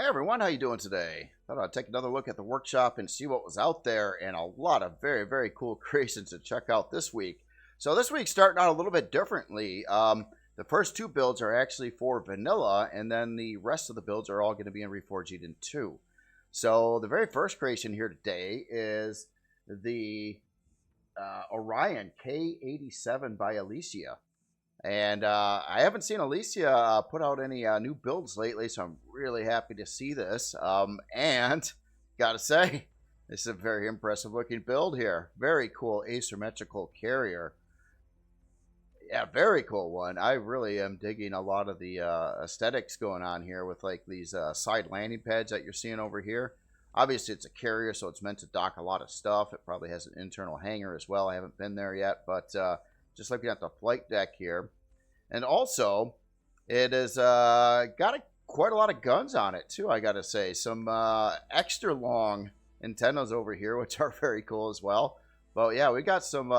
Hey everyone, how you doing today? Thought I'd take another look at the workshop and see what was out there, and a lot of very cool creations to check out this week. So this week's starting out a little bit differently. The first two builds are actually for vanilla, and then the rest of the builds are all going to be in Reforged Eden 2. So the very first creation here today is the Orion K87 by Allessia. And I haven't seen Allessia put out any new builds lately, so I'm really happy to see this. And gotta say, this is a very impressive looking build here. Very cool asymmetrical carrier. Yeah, very cool one. I really am digging a lot of the aesthetics going on here with like these side landing pads that you're seeing over here. Obviously, it's a carrier, so it's meant to dock a lot of stuff. It probably has an internal hangar as well. I haven't been there yet, but just looking at the flight deck here. And also, it has got quite a lot of guns on it, too, I got to say. Some extra long antennas over here, which are very cool as well. But yeah, we got some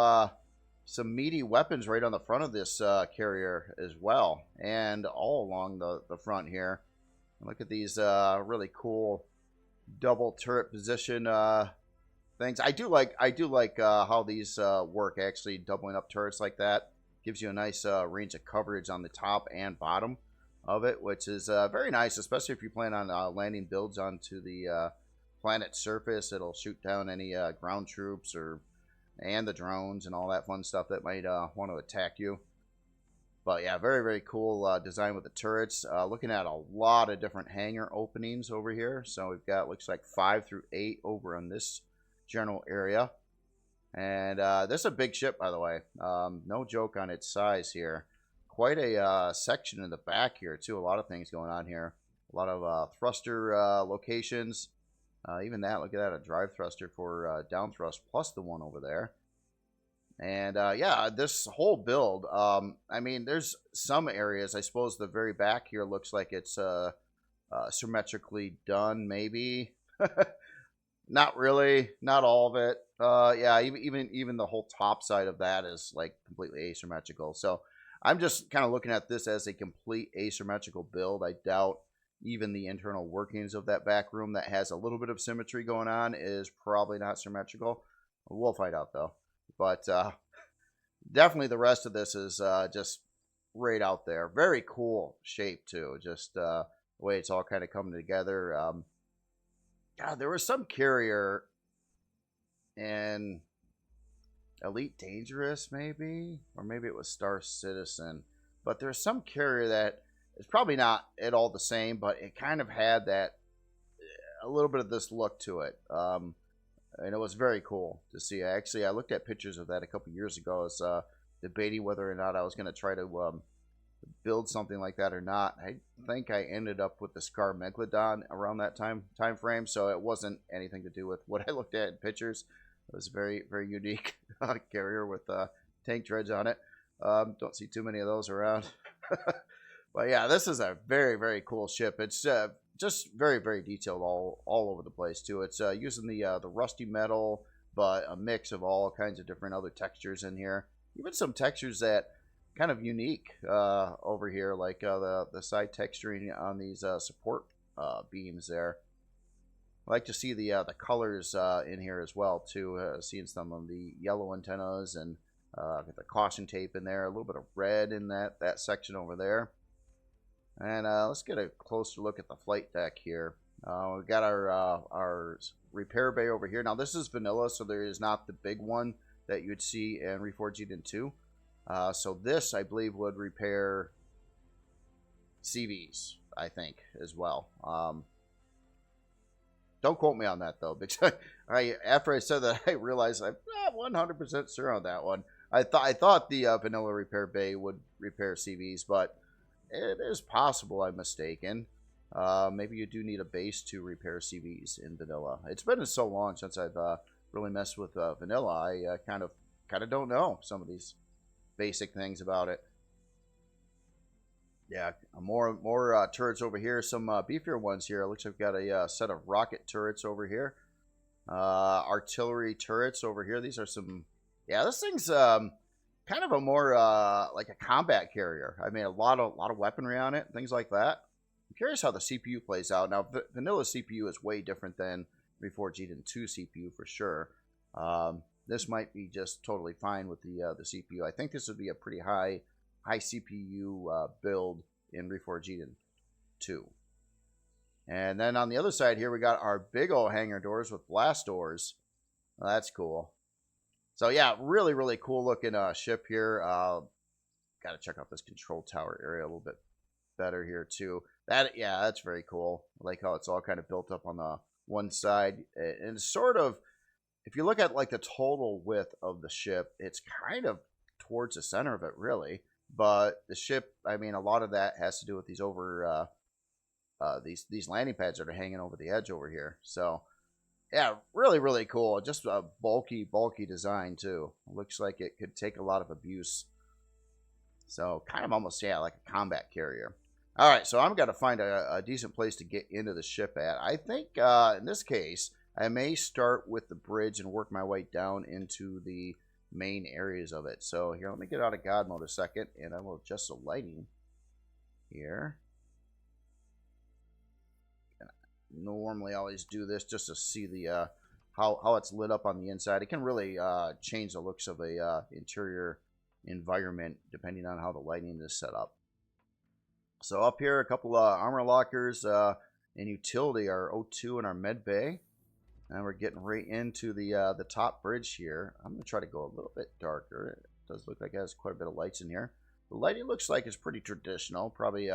meaty weapons right on the front of this carrier as well. And all along the front here. And look at these really cool double turret position things. I do like how these work, actually doubling up turrets like that. Gives you a nice range of coverage on the top and bottom of it, which is very nice, especially if you plan on landing builds onto the planet's surface. It'll shoot down any ground troops and the drones and all that fun stuff that might want to attack you. But yeah, very cool design with the turrets. Looking at a lot of different hangar openings over here. So we've got, looks like 5 through 8 over on this general area. And this is a big ship, by the way. No joke on its size here. Quite a section in the back here, too. A lot of things going on here. A lot of thruster locations. Even that, look at that, a drive thruster for down thrust, plus the one over there. And yeah, this whole build, I mean, there's some areas, I suppose the very back here looks like it's symmetrically done, maybe. Not really, not all of it. Yeah, even the whole top side of that is like completely asymmetrical. So I'm just kind of looking at this as a complete asymmetrical build. I doubt even the internal workings of that back room that has a little bit of symmetry going on is probably not symmetrical. We'll find out though. But definitely the rest of this is just right out there. Very cool shape too. Just the way it's all kind of coming together. God, there was some carrier in Elite Dangerous, maybe? Or maybe it was Star Citizen. But there's some carrier that is probably not at all the same, but it kind of had that, a little bit of this look to it. And it was very cool to see. Actually, I looked at pictures of that a couple years ago. I was debating whether or not I was going to try to build something like that or not. I think I ended up with the Scar Megalodon around that time frame, so it wasn't anything to do with what I looked at in pictures. It was very unique carrier with tank treads on it. Don't see too many of those around. But yeah, this is a very cool ship. It's just very detailed all over the place too. It's using the rusty metal, but a mix of all kinds of different other textures in here. Even some textures that kind of unique over here, like the side texturing on these support beams there. I like to see the colors in here as well too. Seeing some of the yellow antennas and got the caution tape in there. A little bit of red in that section over there. And let's get a closer look at the flight deck here. We've got our repair bay over here. Now this is vanilla, so there is not the big one that you'd see in Reforged Eden 2. So this, I believe, would repair CVs, I think, as well. Don't quote me on that, though, because after I said that, I realized I'm not 100% sure on that one. I thought the vanilla repair bay would repair CVs, but it is possible I'm mistaken. Maybe you do need a base to repair CVs in vanilla. It's been so long since I've really messed with vanilla. I kind of don't know some of these basic things about it. Yeah, more turrets over here. Some beefier ones here. It looks like we've got a set of rocket turrets over here. Artillery turrets over here. These are some. Yeah, this thing's kind of a more like a combat carrier. I mean, a lot of weaponry on it, things like that. I'm curious how the CPU plays out. Now, vanilla CPU is way different than Reforged Eden 2 CPU for sure. This might be just totally fine with the CPU. I think this would be a pretty high CPU build in Reforged Eden 2. And then on the other side here, we got our big old hangar doors with blast doors. Well, that's cool. So yeah, really, really cool looking ship here. Got to check out this control tower area a little bit better here too. Yeah, that's very cool. I like how it's all kind of built up on the one side. And sort of, if you look at like the total width of the ship, it's kind of towards the center of it, really. But the ship, I mean, a lot of that has to do with these these landing pads that are hanging over the edge over here. So yeah, really, really cool. Just a bulky design too. It looks like it could take a lot of abuse. So kind of almost, yeah, like a combat carrier. All right, so I'm going to find a decent place to get into the ship at. I think in this case, I may start with the bridge and work my way down into the main areas of it. So here, let me get out of God mode a second, and I will adjust the lighting here. Normally I always do this just to see the how it's lit up on the inside. It can really change the looks of a interior environment depending on how the lighting is set up. So up here, a couple armor lockers and utility, our O2 and our med bay. And we're getting right into the top bridge here. I'm going to try to go a little bit darker. It does look like it has quite a bit of lights in here. The lighting looks like it's pretty traditional. Probably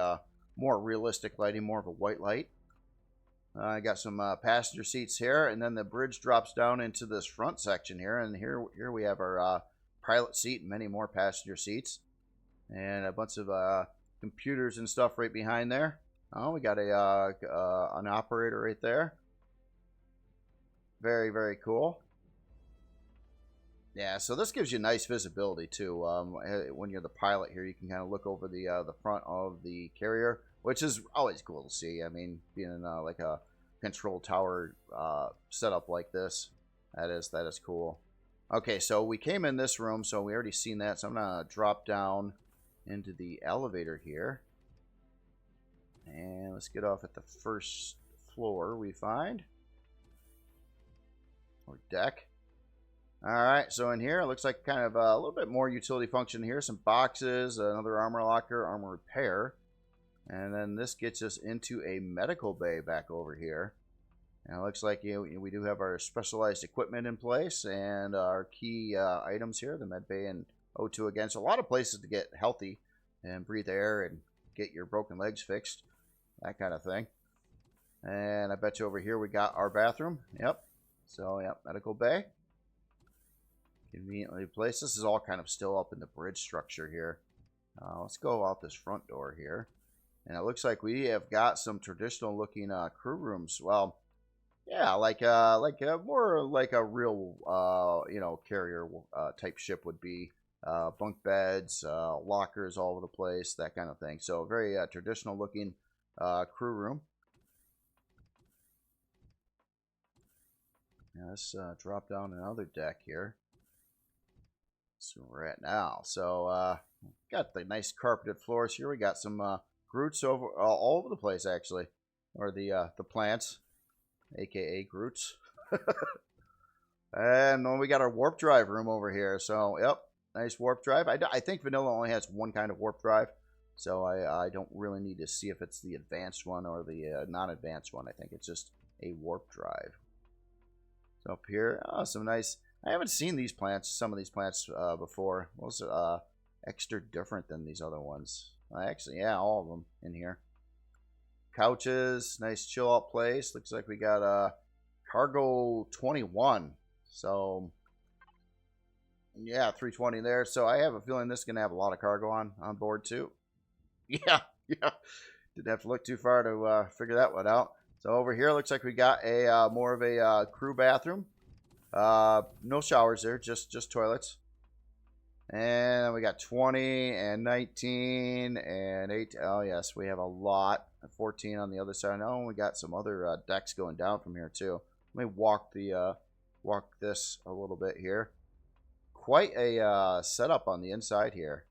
more realistic lighting, more of a white light. I got some passenger seats here, and then the bridge drops down into this front section here. And here we have our pilot seat and many more passenger seats. And a bunch of computers and stuff right behind there. Oh, we got an operator right there. Very, very cool. Yeah, so this gives you nice visibility too. When you're the pilot here, you can kind of look over the front of the carrier, which is always cool to see. I mean, being in like a control tower setup like this, that is cool. Okay, so we came in this room, so we already seen that. So I'm gonna drop down into the elevator here, and let's get off at the first floor we find. Or deck. Alright, so in here it looks like kind of a little bit more utility function here. Some boxes, another armor locker, armor repair. And then this gets us into a medical bay back over here. And it looks like we do have our specialized equipment in place and our key items here, the med bay and O2 again. So a lot of places to get healthy and breathe air and get your broken legs fixed. That kind of thing. And I bet you over here we got our bathroom. Yep. So, yeah, medical bay. Conveniently placed. This is all kind of still up in the bridge structure here. Let's go out this front door here. And it looks like we have got some traditional looking crew rooms. Well, yeah, like more like a real, carrier type ship would be. Bunk beds, lockers all over the place, that kind of thing. So, very traditional looking crew room. Now let's drop down another deck here. That's where we're at now. So got the nice carpeted floors here. We got some Groots all over the place actually, or the plants, aka Groots. And then we got our warp drive room over here. So yep, nice warp drive. I think vanilla only has one kind of warp drive, so I don't really need to see if it's the advanced one or the non-advanced one. I think it's just a warp drive. Up here, some nice. I haven't seen these plants, some of these plants before. Those are extra different than these other ones. Actually, yeah, all of them in here. Couches, nice chill out place. Looks like we got a cargo 21. So yeah, 320 there. So I have a feeling this is gonna have a lot of cargo on board too. Yeah. Didn't have to look too far to figure that one out. So over here, looks like we got a more of a crew bathroom. No showers there, just toilets. And we got 20 and 19 and 8. Oh yes, we have a lot. 14 on the other side. Oh, we got some other decks going down from here too. Let me walk this a little bit here. Quite a setup on the inside here.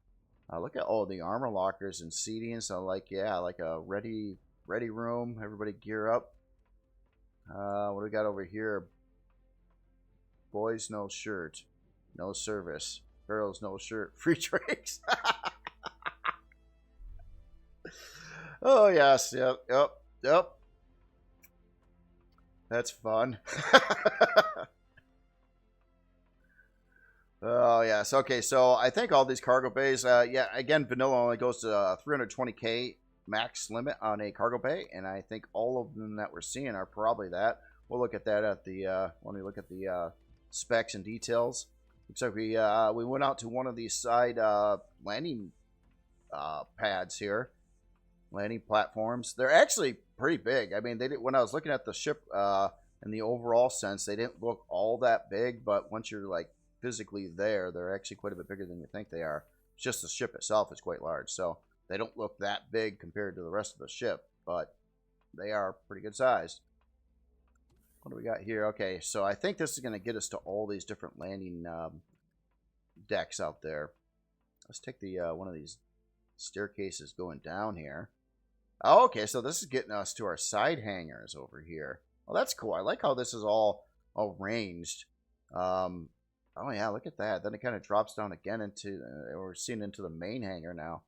Look at all the armor lockers and seating. So like, yeah, like a ready ready room. Everybody gear up. What do we got over here? Boys, no shirt. No service. Girls, no shirt. Free drinks. Oh, yes. Yep. That's fun. Oh, yes. Okay, so I think all these cargo bays, yeah, again, vanilla only goes to 320k max limit on a cargo bay, and I think all of them that we're seeing are probably that. We'll look at that at the, when we look at the specs and details. Looks like we went out to one of these side landing pads here. Landing platforms. They're actually pretty big. I mean, they did, when I was looking at the ship in the overall sense, they didn't look all that big, but once you're like physically there, they're actually quite a bit bigger than you think they are. It's just the ship itself is quite large, so they don't look that big compared to the rest of the ship, but they are pretty good sized. What do we got here? Okay, so I think this is going to get us to all these different landing decks out there. Let's take the one of these staircases going down here. Oh, okay, so this is getting us to our side hangars over here. Well, that's cool. I like how this is all arranged. Oh, yeah, look at that. Then it kind of drops down again into, we're seeing into the main hangar now.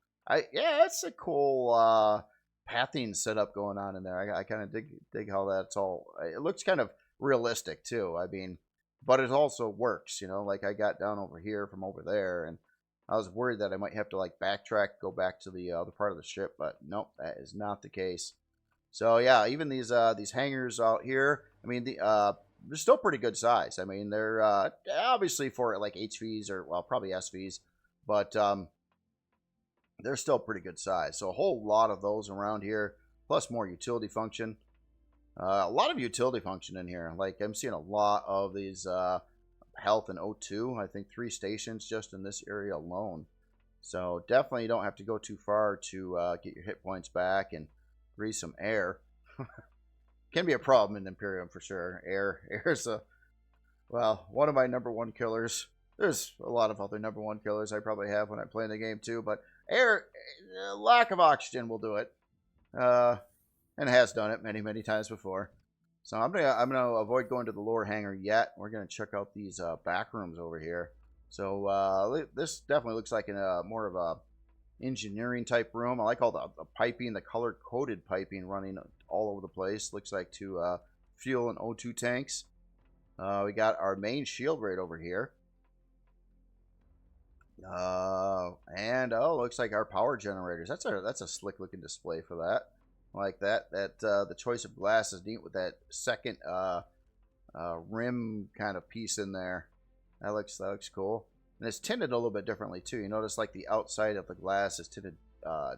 Yeah, that's a cool pathing setup going on in there. I kind of dig how that's all, it looks kind of realistic, too. I mean, but it also works, you know, like I got down over here from over there, and I was worried that I might have to like backtrack, go back to the other part of the ship, but nope, that is not the case. So yeah, even these hangars out here, I mean, they're still pretty good size. I mean, they're obviously for like HVs or well, probably SVs, but they're still pretty good size. So a whole lot of those around here, plus more utility function. A lot of utility function in here. Like I'm seeing a lot of these. Health and O2. I think 3 stations just in this area alone. So definitely you don't have to go too far to get your hit points back and breathe some air. Can be a problem in Empyrion for sure. Air's well, one of my number 1 killers. There's a lot of other number 1 killers I probably have when I play in the game too, but air, lack of oxygen will do it. And has done it many times before. So I'm gonna avoid going to the lower hangar yet. We're gonna check out these back rooms over here. So this definitely looks like more of a engineering type room. I like all the piping, the color coded piping running all over the place. Looks like to fuel and O2 tanks. We got our main shield right over here. And looks like our power generators. That's a slick looking display for that. Like that the choice of glass is neat with that second rim kind of piece in there. That looks cool, and it's tinted a little bit differently too. You notice like the outside of the glass is tinted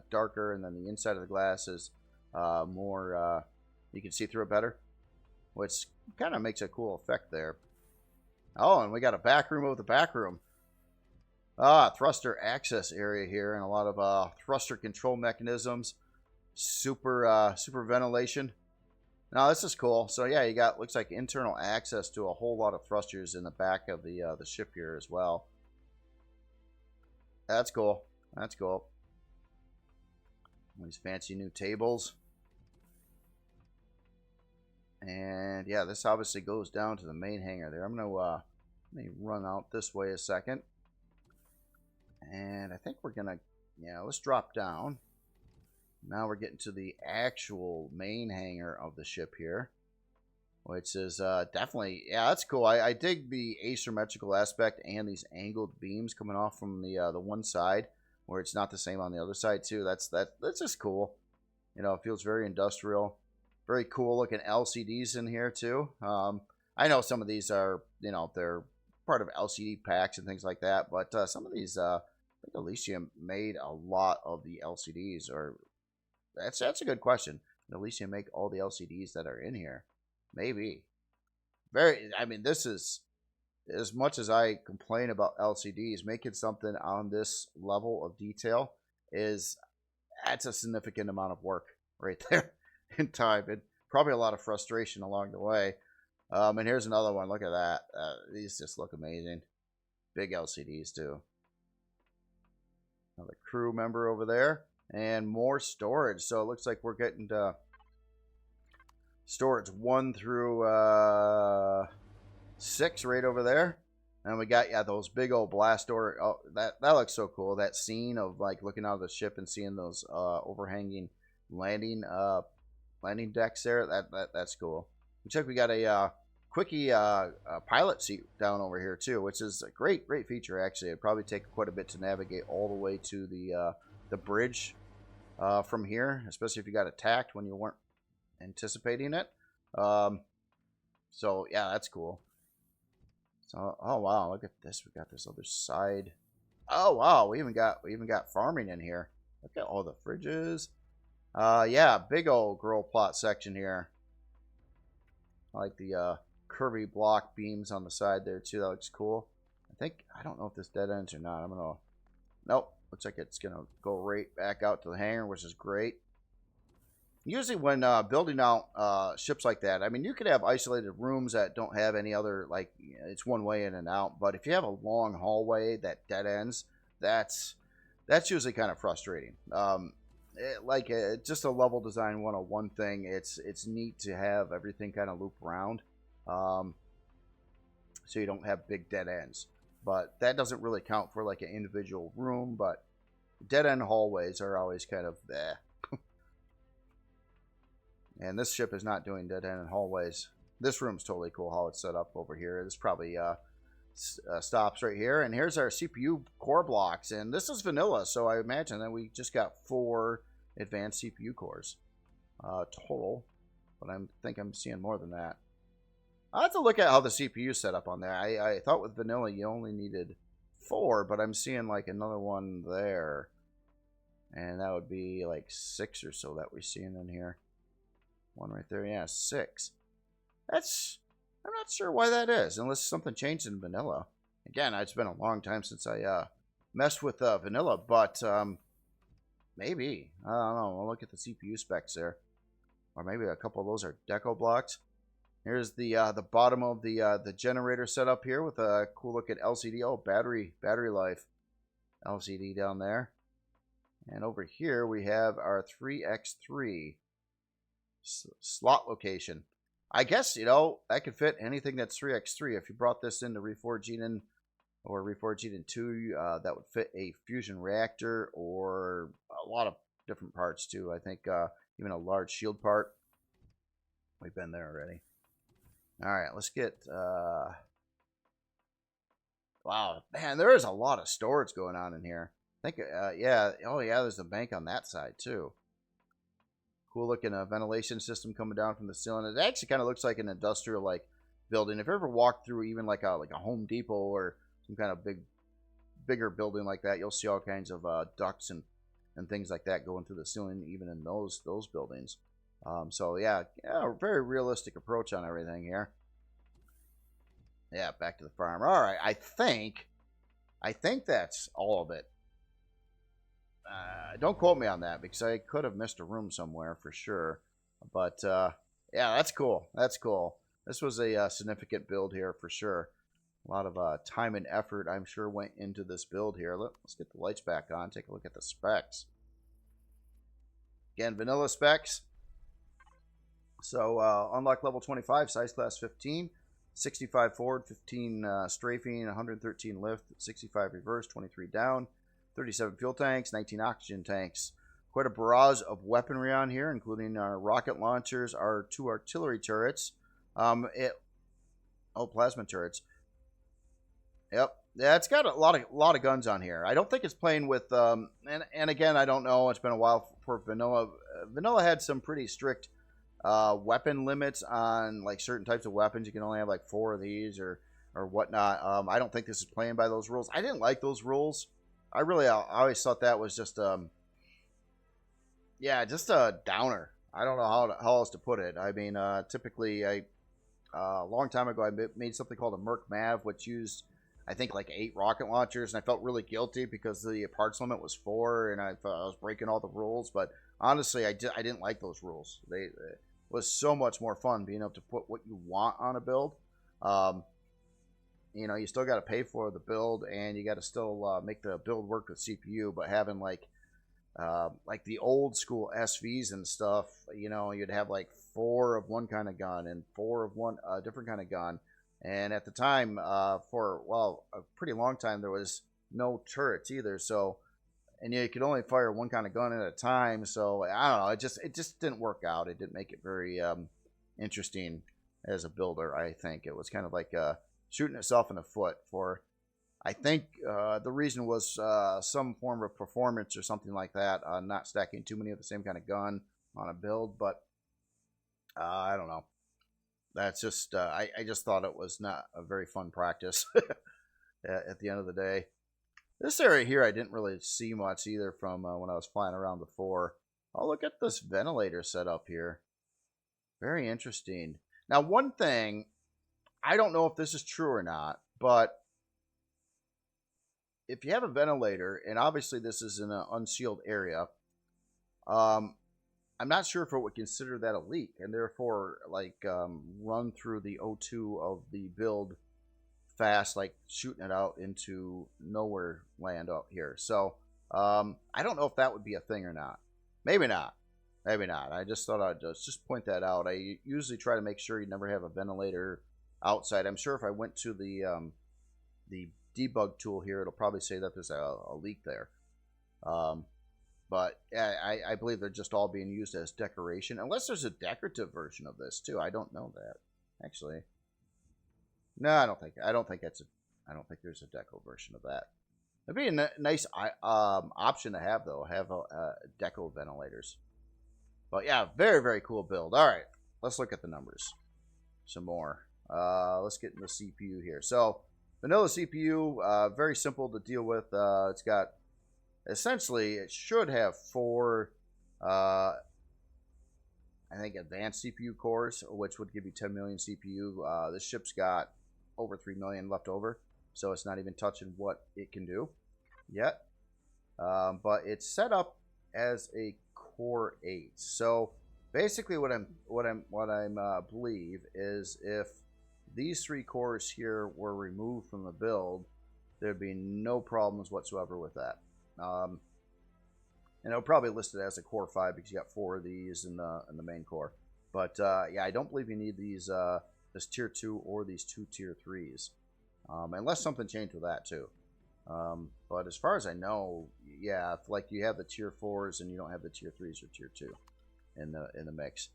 darker, and then the inside of the glass is more you can see through it better, which kind of makes a cool effect there. Oh, and we got a back room over the back room. Thruster access area here, and a lot of thruster control mechanisms. Super ventilation. Now this is cool. So yeah, you got looks like internal access to a whole lot of thrusters in the back of the ship here as well. That's cool. That's cool. These fancy new tables. And yeah, this obviously goes down to the main hangar there. I'm gonna let me run out this way a second. And I think we're gonna let's drop down. Now we're getting to the actual main hangar of the ship here, which is definitely, yeah, that's cool. I dig the asymmetrical aspect and these angled beams coming off from the one side where it's not the same on the other side too. That's just cool. You know, it feels very industrial. Very cool looking LCDs in here too. I know some of these are, they're part of LCD packs and things like that, but some of these, I think Allessia made a lot of the LCDs, or that's a good question. Did Allessia make all the LCDs that are in here? Maybe. I mean, this is, as much as I complain about LCDs, making something on this level of detail that's a significant amount of work right there in time, and probably a lot of frustration along the way. And here's another one. Look at that. These just look amazing. Big LCDs too. Another crew member over there. And more storage. So it looks like we're getting to storage 1 through 6 right over there. And we got, yeah, those big old blast door. Oh, that looks so cool. That scene of like looking out of the ship and seeing those overhanging landing decks there. That's cool. Looks like we got a quickie pilot seat down over here too, which is a great feature actually. It'd probably take quite a bit to navigate all the way to the bridge from here, especially if you got attacked when you weren't anticipating it. So yeah, that's cool. So, oh wow, look at this. We got this other side. Oh wow, we even got farming in here. Look at all the fridges. Yeah, big old grow plot section here. I like the curvy block beams on the side there too. That looks cool. I don't know if this dead ends or not. Nope. Looks like it's gonna go right back out to the hangar, which is great. Usually when building out ships like that, I mean, you could have isolated rooms that don't have any other, like, it's one way in and out. But if you have a long hallway that dead ends, that's usually kind of frustrating. Just a level design 101 thing. It's neat to have everything kind of loop around, so you don't have big dead ends. But that doesn't really count for like an individual room. But dead end hallways are always kind of there. And this ship is not doing dead end hallways. This room's totally cool how it's set up over here. This probably stops right here. And here's our CPU core blocks. And this is vanilla, so I imagine that we just got 4 advanced CPU cores total. But I think I'm seeing more than that. I'll have to look at how the CPU is set up on there. I thought with vanilla you only needed 4, but I'm seeing like another one there. And that would be like 6 or so that we're seeing in here. One right there, yeah, 6. I'm not sure why that is, unless something changed in vanilla. Again, it's been a long time since I messed with vanilla, but maybe. I don't know. We'll look at the CPU specs there. Or maybe a couple of those are deco blocks. Here's the bottom of the generator setup here with a cool looking LCD. Oh, battery life LCD down there. And over here we have our 3x3 slot location. I guess, you know, that could fit anything that's 3x3. If you brought this into Reforged Eden or Reforged Eden 2, that would fit a fusion reactor or a lot of different parts too. I think even a large shield part. We've been there already. All right, let's get wow, man, there is a lot of storage going on in here. I think yeah, oh yeah, there's a bank on that side too. Cool looking ventilation system coming down from the ceiling. It actually kind of looks like an industrial like building. If you ever walked through even like a Home Depot or some kind of bigger building like that, you'll see all kinds of ducts and things like that going through the ceiling, even in those buildings. So yeah, very realistic approach on everything here. Yeah, back to the farm. All right, I think that's all of it. Don't quote me on that because I could have missed a room somewhere for sure. But yeah, that's cool. That's cool. This was a significant build here for sure. A lot of time and effort, I'm sure, went into this build here. Let's get the lights back on. Take a look at the specs. Again, vanilla specs. So unlock level 25, size class 15, 65 forward, 15 strafing, 113 lift, 65 reverse, 23 down. 37 fuel tanks, 19 oxygen tanks. Quite a barrage of weaponry on here, including our rocket launchers, our 2 artillery turrets. Plasma turrets. Yep. Yeah, it's got a lot of guns on here. I don't think it's playing with and again, I don't know. It's been a while for vanilla. Vanilla had some pretty strict weapon limits on like certain types of weapons. You can only have like 4 of these or whatnot. I don't think this is playing by those rules. I didn't like those rules. I always thought that was just just a downer. I don't know how else to put it. I mean, typically, a long time ago, I made something called a Merc Mav, which used, I think, like 8 rocket launchers, and I felt really guilty because the parts limit was 4, and I thought I was breaking all the rules. But honestly, I didn't like those rules. It was so much more fun being able to put what you want on a build. You know, you still got to pay for the build, and you got to still make the build work with CPU, but having like like the old school SVs and stuff, you know, you'd have like 4 of one kind of gun and 4 of one different kind of gun. And at the time, for, well, a pretty long time, there was no turrets either. So, and you could only fire one kind of gun at a time. So I don't know. It just didn't work out. It didn't make it very interesting as a builder. I think it was kind of like shooting itself in the foot. For I think the reason was some form of performance or something like that. Not stacking too many of the same kind of gun on a build, but I don't know. That's just I just thought it was not a very fun practice at the end of the day. This area here I didn't really see much either from when I was flying around before. Oh, look at this ventilator setup here. Very interesting. Now, one thing, I don't know if this is true or not, but if you have a ventilator, and obviously this is in an unsealed area, I'm not sure if it would consider that a leak, and therefore, like, run through the O2 of the build fast, like shooting it out into nowhere land up here. So, I don't know if that would be a thing or not. Maybe not. Maybe not. I just thought I'd just point that out. I usually try to make sure you never have a ventilator outside. I'm sure if I went to the debug tool here, it'll probably say that there's a leak there. But I believe they're just all being used as decoration, unless there's a decorative version of this too. I don't know that, actually. No, I don't think I don't think there's a deco version of that. It'd be a nice option to have, though. Have deco ventilators. But yeah, very, very cool build. All right, let's look at the numbers some more. Let's get in the CPU here. So vanilla CPU, very simple to deal with. It's got, essentially, it should have 4, I think, advanced CPU cores, which would give you 10 million CPU. This ship's got over 3 million left over, so it's not even touching what it can do yet. But it's set up as a Core 8. So basically, what I'm believe is if these 3 cores here were removed from the build, there'd be no problems whatsoever with that. And it'll probably list it as a Core 5 because you got 4 of these in the main core. But yeah, I don't believe you need these this tier 2 or these 2 tier 3s, unless something changed with that too. But as far as I know, yeah, if, like, you have the tier 4s and you don't have the tier 3s or tier 2 in the mix.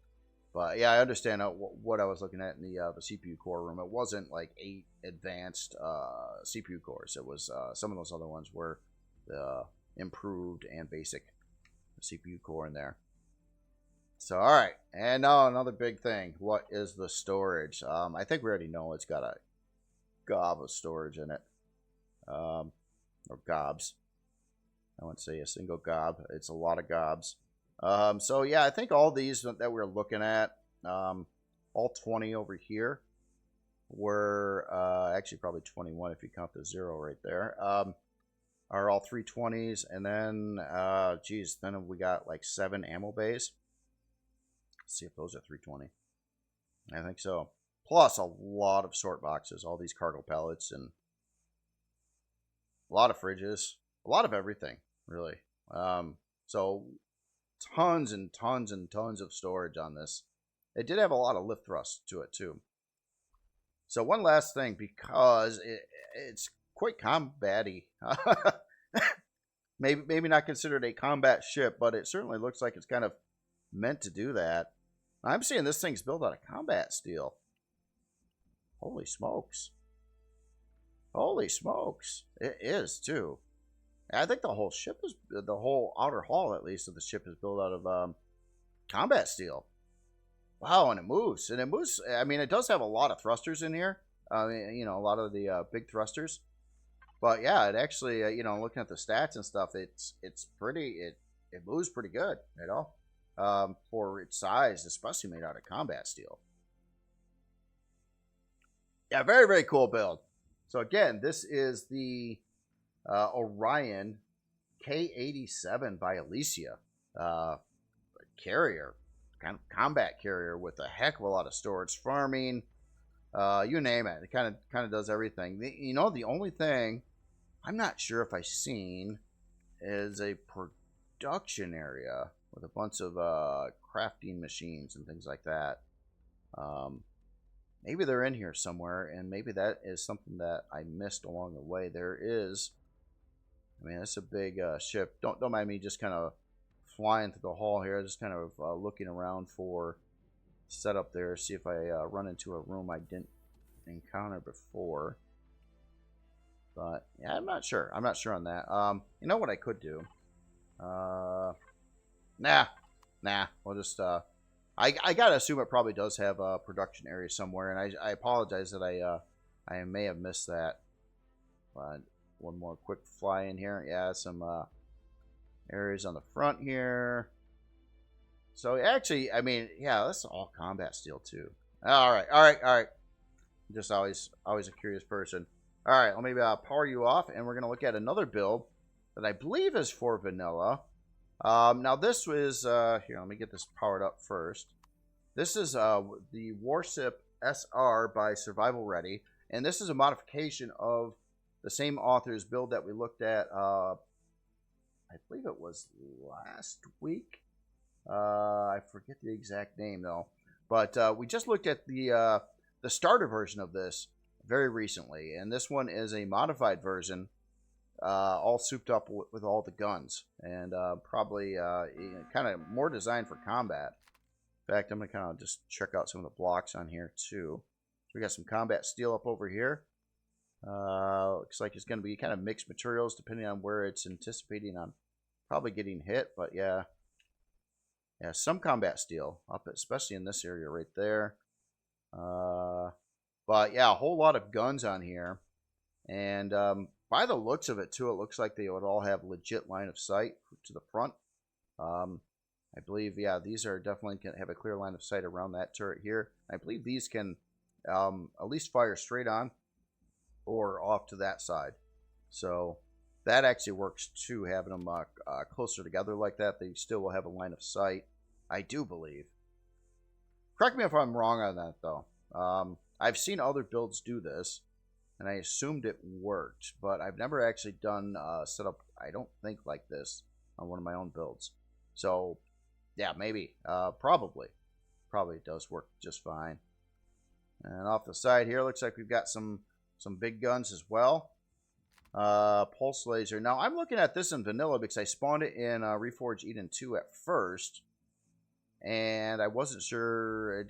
But yeah, I understand what I was looking at in the CPU core room. It wasn't like 8 advanced CPU cores. It was some of those other ones were the improved and basic CPU core in there. So, all right, and now another big thing. What is the storage? I think we already know it's got a gob of storage in it, or gobs. I wouldn't say a single gob. It's a lot of gobs. So yeah, I think all these that we're looking at, all 20 over here, were actually probably 21 if you count the 0 right there. Are all 320s, and then geez, then we got like 7 ammo bays. Let's see if those are 320. I think so. Plus a lot of sort boxes, all these cargo pallets, and a lot of fridges, a lot of everything, really. So tons and tons and tons of storage on this. It did have a lot of lift thrust to it too. So one last thing, because it's quite combat-y. maybe not considered a combat ship, but it certainly looks like it's kind of meant to do that. I'm seeing this thing's built out of combat steel. Holy smokes. Holy smokes. It is too. I think the whole ship is, the whole outer hull at least of the ship is built out of combat steel. Wow, and it moves. And it moves, I mean, it does have a lot of thrusters in here. You know, a lot of the big thrusters. But yeah, it actually, you know, looking at the stats and stuff, it's pretty, it moves pretty good, you know, for its size, especially made out of combat steel. Yeah, very, very cool build. So again, this is the Orion K87 by Allessia. Carrier, kind of combat carrier with a heck of a lot of storage, farming, you name it. It kind of does everything. You know, the only thing I'm not sure if I've seen is a production area with a bunch of crafting machines and things like that. Maybe they're in here somewhere, and maybe that is something that I missed along the way. There is, I mean, it's a big ship. Don't mind me just kind of flying through the hall here, just kind of looking around for setup there, see if I run into a room I didn't encounter before. But yeah, I'm not sure. I'm not sure on that. You know what I could do? Nah. We'll just I gotta assume it probably does have a production area somewhere, and I apologize that I may have missed that. But one more quick fly in here. Yeah, some areas on the front here. So actually, I mean, yeah, that's all combat steel too. All right. Just always a curious person. All right, let me power you off, and we're gonna look at another build that I believe is for vanilla. Now this was here. Let me get this powered up first. This is the Warship SR by Survival Ready, and this is a modification of the same author's build that we looked at. I believe it was last week. I forget the exact name though, but we just looked at the starter version of this very recently, and this one is a modified version. All souped up with all the guns, and probably kind of more designed for combat. In fact, I'm going to kind of just check out some of the blocks on here too. So we got some combat steel up over here. Looks like it's going to be kind of mixed materials depending on where it's anticipating on probably getting hit. But yeah, some combat steel up, especially in this area right there. But yeah, a whole lot of guns on here, and by the looks of it, too, it looks like they would all have legit line of sight to the front. I believe, yeah, these are definitely going to have a clear line of sight around that turret here. I believe these can at least fire straight on or off to that side. So that actually works, too, having them closer together like that. They still will have a line of sight, I do believe. Correct me if I'm wrong on that, though. I've seen other builds do this, and I assumed it worked, but I've never actually done setup, I don't think, like this on one of my own builds. So, yeah, maybe, probably it does work just fine. And off the side here, looks like we've got some big guns as well. Pulse laser. Now, I'm looking at this in vanilla because I spawned it in Reforged Eden 2 at first, and I wasn't sure. I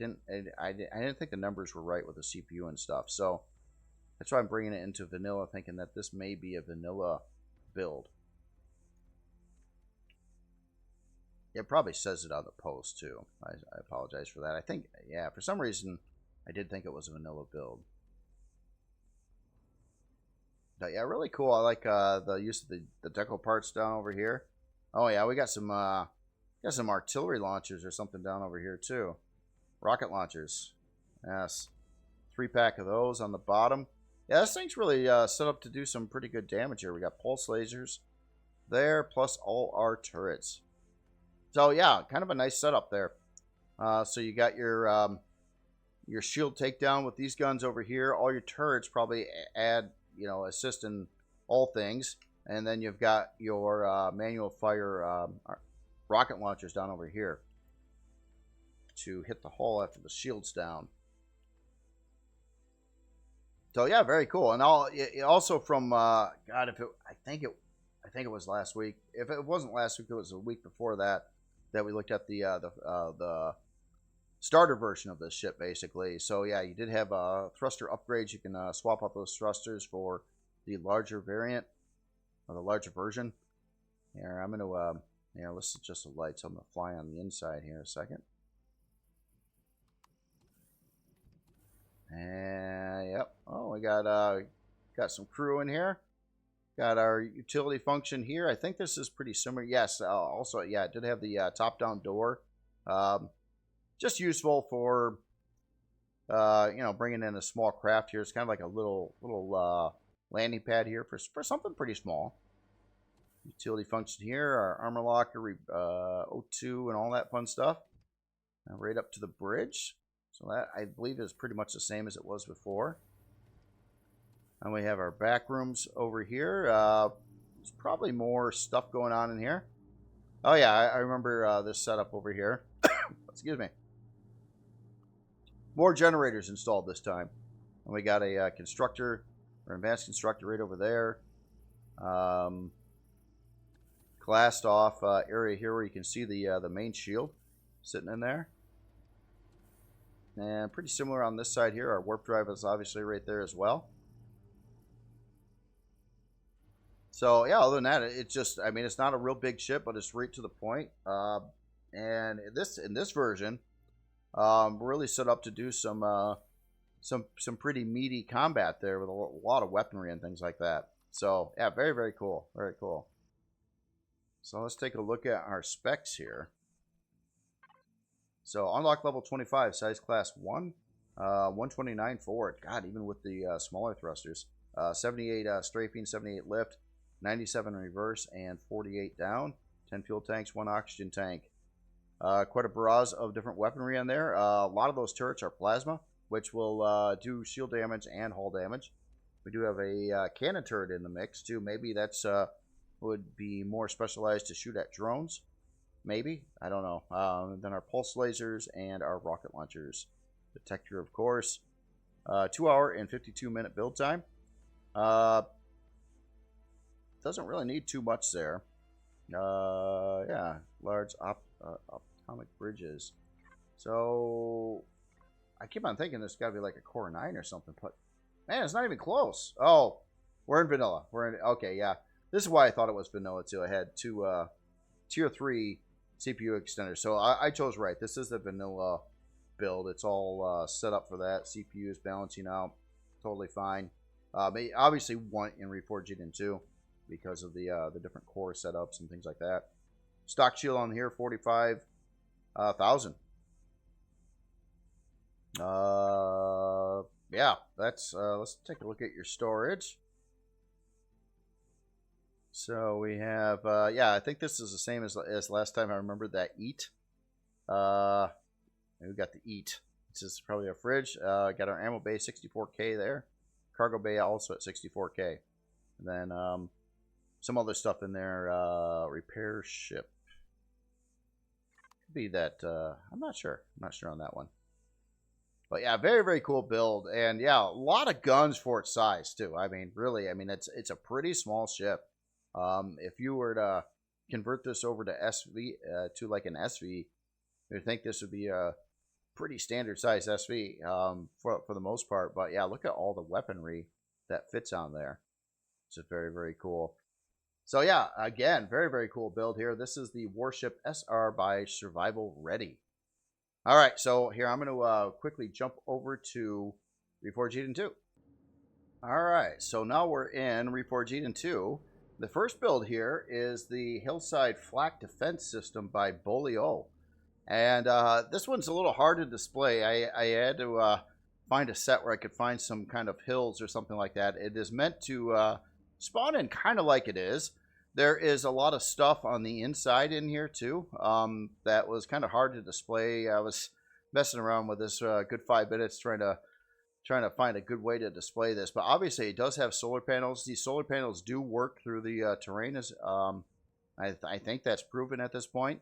didn't think the numbers were right with the CPU and stuff, so that's why I'm bringing it into vanilla, thinking that this may be a vanilla build. It probably says it on the post, too. I apologize for that. I think, yeah, for some reason, I did think it was a vanilla build. But yeah, really cool. I like the use of the deco parts down over here. Oh, yeah, we got some artillery launchers or something down over here, too. Rocket launchers. Yes. 3-pack of those on the bottom. Yeah, this thing's really set up to do some pretty good damage here. We got pulse lasers there, plus all our turrets. So yeah, kind of a nice setup there. So you got your shield takedown with these guns over here. All your turrets probably add, assist in all things. And then you've got your manual fire rocket launchers down over here to hit the hull after the shield's down. So yeah, very cool. And also from God, I think it was last week. If it wasn't last week, it was a week before that we looked at the starter version of this ship, basically. So yeah, you did have thruster upgrades. You can swap out those thrusters for the larger variant or the larger version. Here, I'm gonna let's adjust the lights. I'm gonna fly on the inside here a second. And yep. Oh, we got some crew in here. Got our utility function here. I think this is pretty similar. Yes. Also, yeah, it did have the top-down door. Just useful for bringing in a small craft here. It's kind of like a little landing pad here for something pretty small. Utility function here. Our armor locker, O2, and all that fun stuff. Now right up to the bridge. So that, I believe, is pretty much the same as it was before. And we have our back rooms over here. There's probably more stuff going on in here. Oh yeah, I remember this setup over here. Excuse me. More generators installed this time. And we got a constructor, or advanced constructor right over there. Glassed off area here where you can see the main shield sitting in there. And pretty similar on this side here. Our warp drive is obviously right there as well. So yeah, other than that, it's just, I mean, it's not a real big ship, but it's right to the point. And in this version, really set up to do some pretty meaty combat there with a lot of weaponry and things like that. So yeah, very, very cool, very cool. So let's take a look at our specs here. So unlock level 25, size class 1, 129 forward. God, even with the smaller thrusters. 78 strafing, 78 lift, 97 reverse, and 48 down. 10 fuel tanks, 1 oxygen tank. Quite a barrage of different weaponry on there. A lot of those turrets are plasma, which will do shield damage and hull damage. We do have a cannon turret in the mix, too. Maybe that's would be more specialized to shoot at drones. Maybe. I don't know. Then our pulse lasers and our rocket launchers. Detector, of course. 2 hour and 52 minute build time. Doesn't really need too much there. Yeah, large atomic bridges. So I keep on thinking this got to be like a core 9 or something, but man, it's not even close. Oh, we're in vanilla. Okay, yeah. This is why I thought it was vanilla too. I had 2 tier 3 CPU extenders, so I chose right. This is the vanilla build. It's all set up for that. CPU is balancing out, totally fine. Obviously, want in Reforged Eden too, because of the different core setups and things like that. Stock shield on here, 45,000. Yeah, that's let's take a look at your storage. So we have yeah, I think this is the same as last time. I remember that eat. And we got the eat. This is probably a fridge. Got our ammo bay, 64K there. Cargo bay also at 64K. And then some other stuff in there. Repair ship. Could be that. I'm not sure. I'm not sure on that one. But yeah, very, very cool build. And yeah, a lot of guns for its size too. I mean, really, I mean, it's a pretty small ship. If you were to convert this over to SV, to like an SV, you'd think this would be a pretty standard size SV for the most part. But yeah, look at all the weaponry that fits on there. It's just very, very cool. So yeah, again, very, very cool build here. This is the Warship SR by Survival Ready. All right, so here I'm going to quickly jump over to Reforged Eden 2. All right, so now we're in Reforged Eden 2. The first build here is the Hillside Flak Defense System by Bolio. And this one's a little hard to display. I had to find a set where I could find some kind of hills or something like that. It is meant to spawn in kind of like it is. There is a lot of stuff on the inside in here too that was kind of hard to display. I was messing around with this good 5 minutes trying to find a good way to display this. But obviously it does have solar panels. These solar panels do work through the terrain. I think that's proven at this point.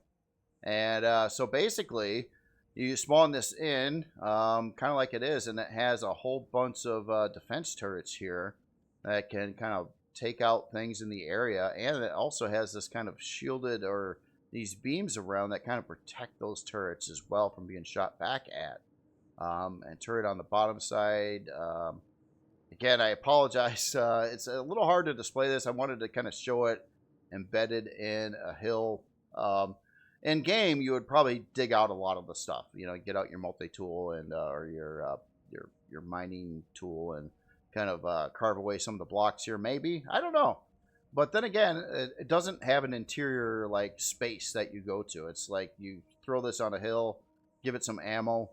And so basically you spawn this in kind of like it is, and it has a whole bunch of defense turrets here that can kind of take out things in the area, and it also has this kind of shielded or these beams around that kind of protect those turrets as well from being shot back at. And turret on the bottom side. Again, I apologize. It's a little hard to display this. I wanted to kind of show it embedded in a hill. In game, you would probably dig out a lot of the stuff. You know, get out your multi-tool and or your mining tool and kind of carve away some of the blocks here. Maybe, I don't know. But then again, it doesn't have an interior like space that you go to. It's like you throw this on a hill, give it some ammo,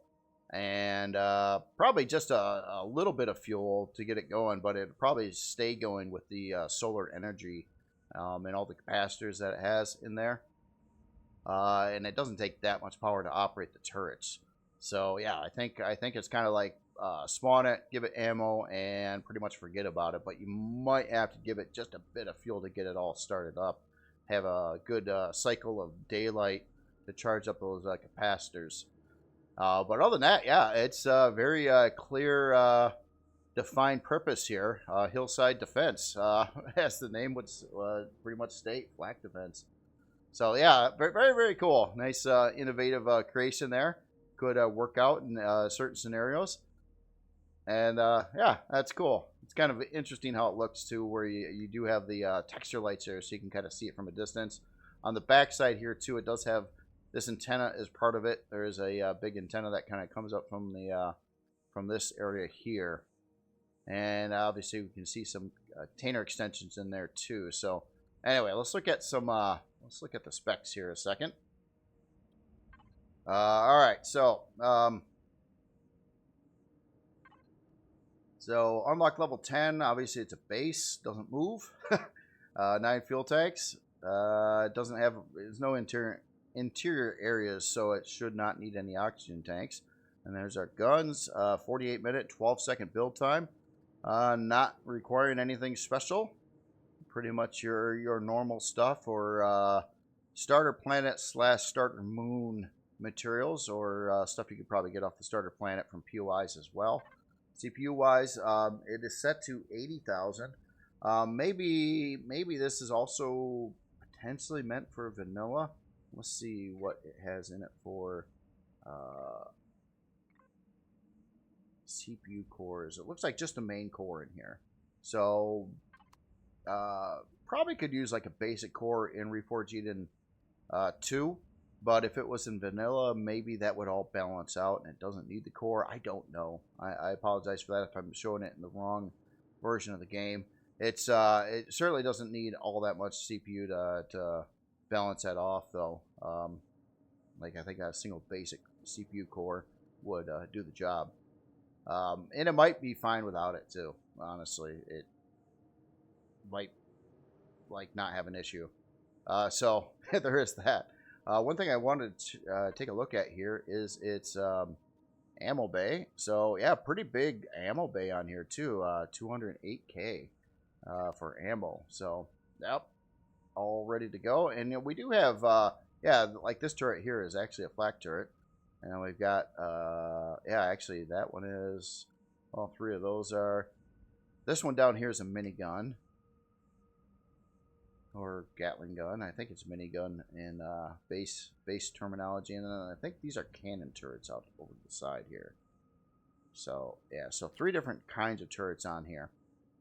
and probably just a little bit of fuel to get it going, but it'll probably stay going with the solar energy and all the capacitors that it has in there. And it doesn't take that much power to operate the turrets. So yeah, I think it's kind of like spawn it, give it ammo, and pretty much forget about it. But you might have to give it just a bit of fuel to get it all started up. have a good cycle of daylight to charge up those capacitors. But other than that, yeah, it's a very clear, defined purpose here. Hillside defense, as the name would pretty much state, flak defense. So yeah, very, very, very cool. Nice, innovative creation there. Could work out in certain scenarios. And yeah, that's cool. It's kind of interesting how it looks too, where you do have the texture lights there, so you can kind of see it from a distance. On the back side here too, it does have this antenna as part of it. There is a big antenna that kind of comes up from the from this area here, and obviously we can see some Tainer extensions in there too. So anyway, let's look at some let's look at the specs here a second. All right, so unlock level 10. Obviously, it's a base, doesn't move. 9 fuel tanks. It doesn't have. There's no interior areas, so it should not need any oxygen tanks. And there's our guns. 48-minute, 12-second build time. Not requiring anything special. Pretty much your normal stuff, or starter planet / starter moon materials, or stuff you could probably get off the starter planet from POIs as well. CPU wise, it is set to 80,000. Maybe this is also potentially meant for vanilla. Let's see what it has in it for CPU cores. It looks like just a main core in here. So probably could use like a basic core in Reforged Eden 2. But if it was in vanilla, maybe that would all balance out and it doesn't need the core. I don't know. I apologize for that if I'm showing it in the wrong version of the game. It certainly doesn't need all that much CPU to balance that off, though. Like I think a single basic CPU core would do the job. And it might be fine without it, too. Honestly, it might not have an issue. So there is that. One thing I wanted to take a look at here is its ammo bay. So yeah, pretty big ammo bay on here too. 208K for ammo. So yep, all ready to go. And you know, we do have yeah, like this turret here is actually a flak turret, and then we've got yeah, actually that one is. All 3 of those are. This one down here is a minigun. Or Gatling gun. I think it's minigun in base terminology. And then I think these are cannon turrets out over the side here. So, yeah. So 3 different kinds of turrets on here.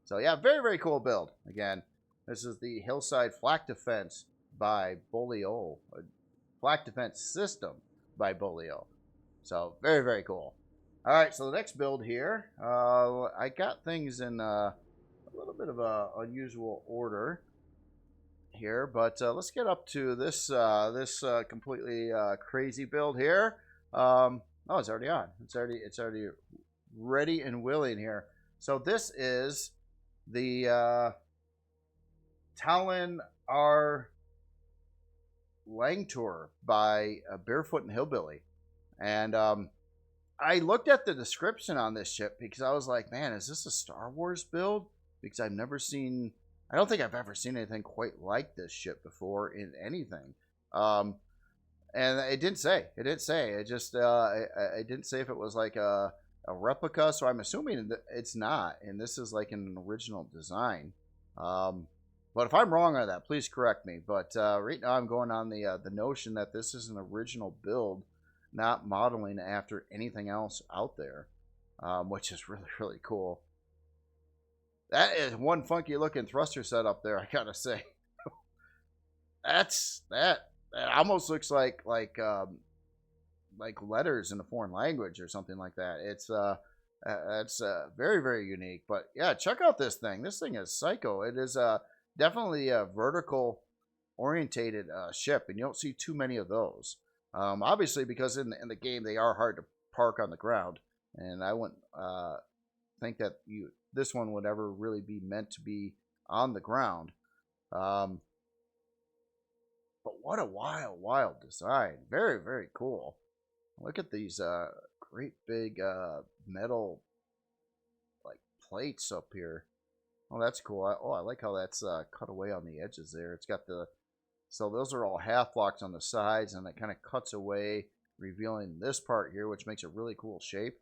So, yeah. Very, very cool build. Again, this is the Hillside Flak Defense by Bolio. Flak Defense System by Bolio. So, very, very cool. All right. So, the next build here. I got things in a little bit of a unusual order here, but let's get up to this completely crazy build here. Oh, it's already on. It's already ready and willing here. So this is the Talon Rangour by Barefoot and Hillbilly, and I looked at the description on this ship because I was like, man, is this a Star Wars build? Because I've never seen. I don't think I've ever seen anything quite like this ship before in anything. And it didn't say. It didn't say. It just it didn't say if it was like a replica. So I'm assuming that it's not. And this is like an original design. But if I'm wrong on that, please correct me. But right now I'm going on the notion that this is an original build, not modeling after anything else out there, which is really, really cool. That is one funky looking thruster setup there, I gotta say. That almost looks like letters in a foreign language or something like that. It's very, very unique. But yeah, check out this thing. This thing is psycho. It is definitely a vertical orientated ship, and you don't see too many of those. Obviously, because in the game they are hard to park on the ground, and I wouldn't think that this one would ever really be meant to be on the ground. But what a wild design. Very, very cool. Look at these great big metal like plates up here. Oh, that's cool. I like how that's cut away on the edges there. It's got the So those are all half blocks on the sides, and it kind of cuts away, revealing this part here, which makes a really cool shape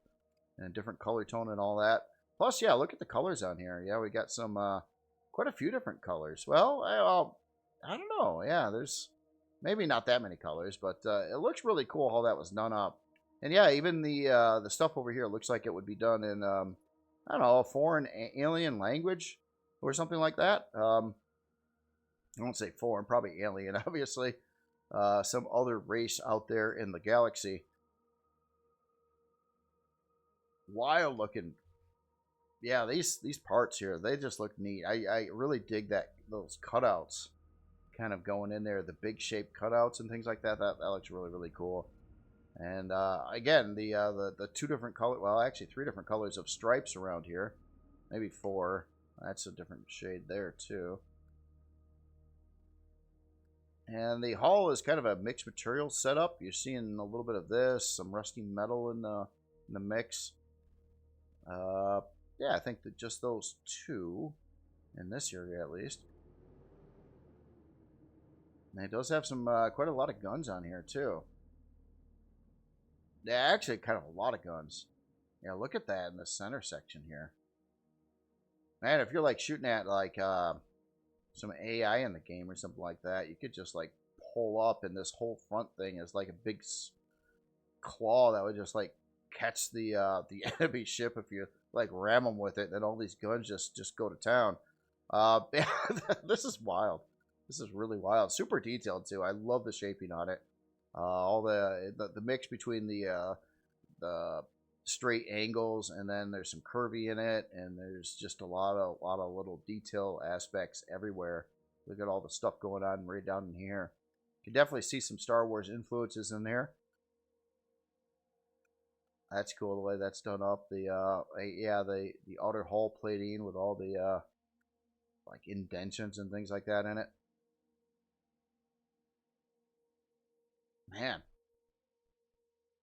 and a different color tone and all that. Plus, yeah, look at the colors on here. Yeah, we got some quite a few different colors. Well, I don't know. Yeah, there's maybe not that many colors, but it looks really cool how that was done up. And yeah, even the stuff over here looks like it would be done in I don't know, a foreign alien language or something like that. I won't say foreign, probably alien, obviously. Some other race out there in the galaxy. Wild looking. Yeah, these parts here, they just look neat. I really dig those cutouts kind of going in there, the big shape cutouts and things like that. That looks really, really cool. And again, the two different colors, well, actually 3 different colors of stripes around here. Maybe 4. That's a different shade there, too. And the hull is kind of a mixed material setup. You're seeing a little bit of this, some rusty metal in the mix. Yeah, I think that just those 2 in this area at least. And it does have some quite a lot of guns on here too. Yeah, actually kind of a lot of guns. Yeah, look at that in the center section here. Man, if you're like shooting at like some AI in the game or something like that, you could just like pull up, and this whole front thing is like a big claw that would just like catch the enemy ship if you like ram them with it. Then all these guns just go to town. Yeah, this is wild. This is really wild. Super detailed too. I love the shaping on it. All the mix between the straight angles, and then there's some curvy in it, and there's just a lot of little detail aspects everywhere. Look at all the stuff going on right down in here. You can definitely see some Star Wars influences in there. That's cool the way that's done up. Yeah, the outer hull plating with all the like indentions and things like that in it. Man,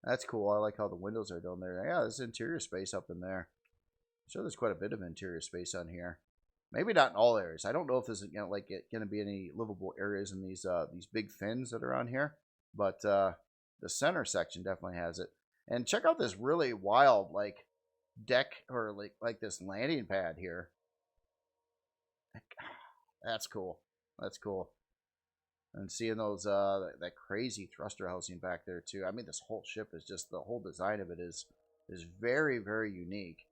that's cool. I like how the windows are down there. Yeah, there's interior space up in there. I'm sure there's quite a bit of interior space on here. Maybe not in all areas. I don't know if there's gonna be any livable areas in these big fins that are on here, but the center section definitely has it. And check out this really wild like deck, or like this landing pad here. That's cool. That's cool. And seeing those that crazy thruster housing back there too. I mean, this whole ship is just, the whole design of it is very, very unique.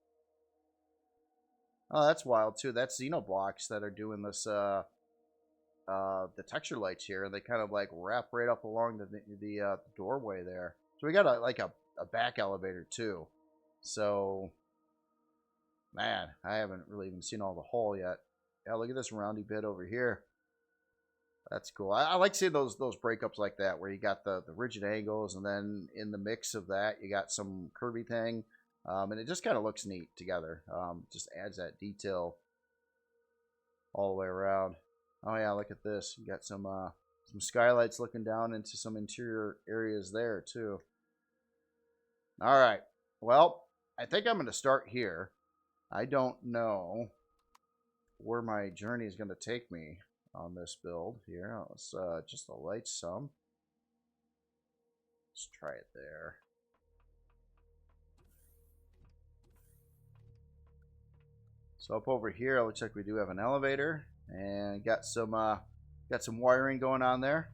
Oh, that's wild too. That's Xenoblocks that are doing this the texture lights here, and they kind of like wrap right up along the doorway there. So we got a back elevator too. So man, I haven't really even seen all the hull yet. Yeah, look at this roundy bit over here. That's cool. I like seeing those breakups like that, where you got the rigid angles, and then in the mix of that, you got some curvy thing, and it just kind of looks neat together. Just adds that detail all the way around. Oh yeah, look at this. You got some skylights looking down into some interior areas there too. All right. Well, I think I'm going to start here. I don't know where my journey is going to take me on this build here. Let's just light some. Let's try it there. So up over here, it looks like we do have an elevator, and got some wiring going on there.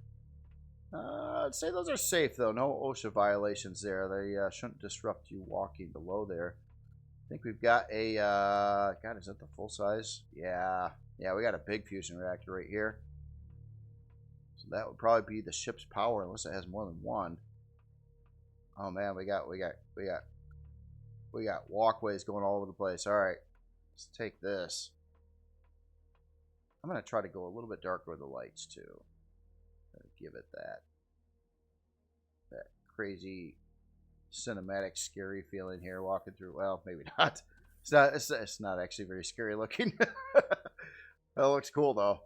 I'd say those are safe though. No OSHA violations there. They shouldn't disrupt you walking below there. I think we've got a God, is that the full size? Yeah, we got a big fusion reactor right here. So that would probably be the ship's power, unless it has more than one. Oh man, we got walkways going all over the place. All right, let's take this. I'm gonna try to go a little bit darker with the lights too. Give it that crazy cinematic scary feeling here walking through. Well, maybe not. It's not actually very scary looking. That looks cool though,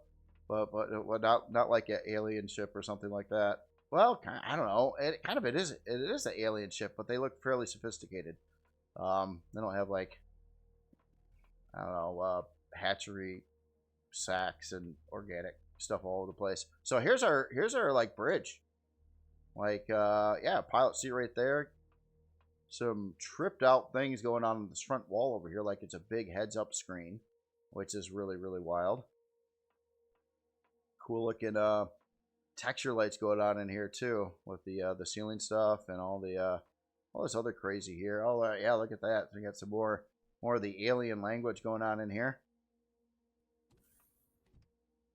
but not like an alien ship or something like that. Well, I don't know. It is an alien ship, but they look fairly sophisticated. They don't have like, I don't know, hatchery sacks and organic stuff all over the place. So here's our like bridge. Like yeah, pilot seat right there. Some tripped out things going on this front wall over here, like it's a big heads up screen, which is really, really wild. Cool looking texture lights going on in here too, with the ceiling stuff and all this other crazy here. Oh yeah, look at that. We got some more of the alien language going on in here.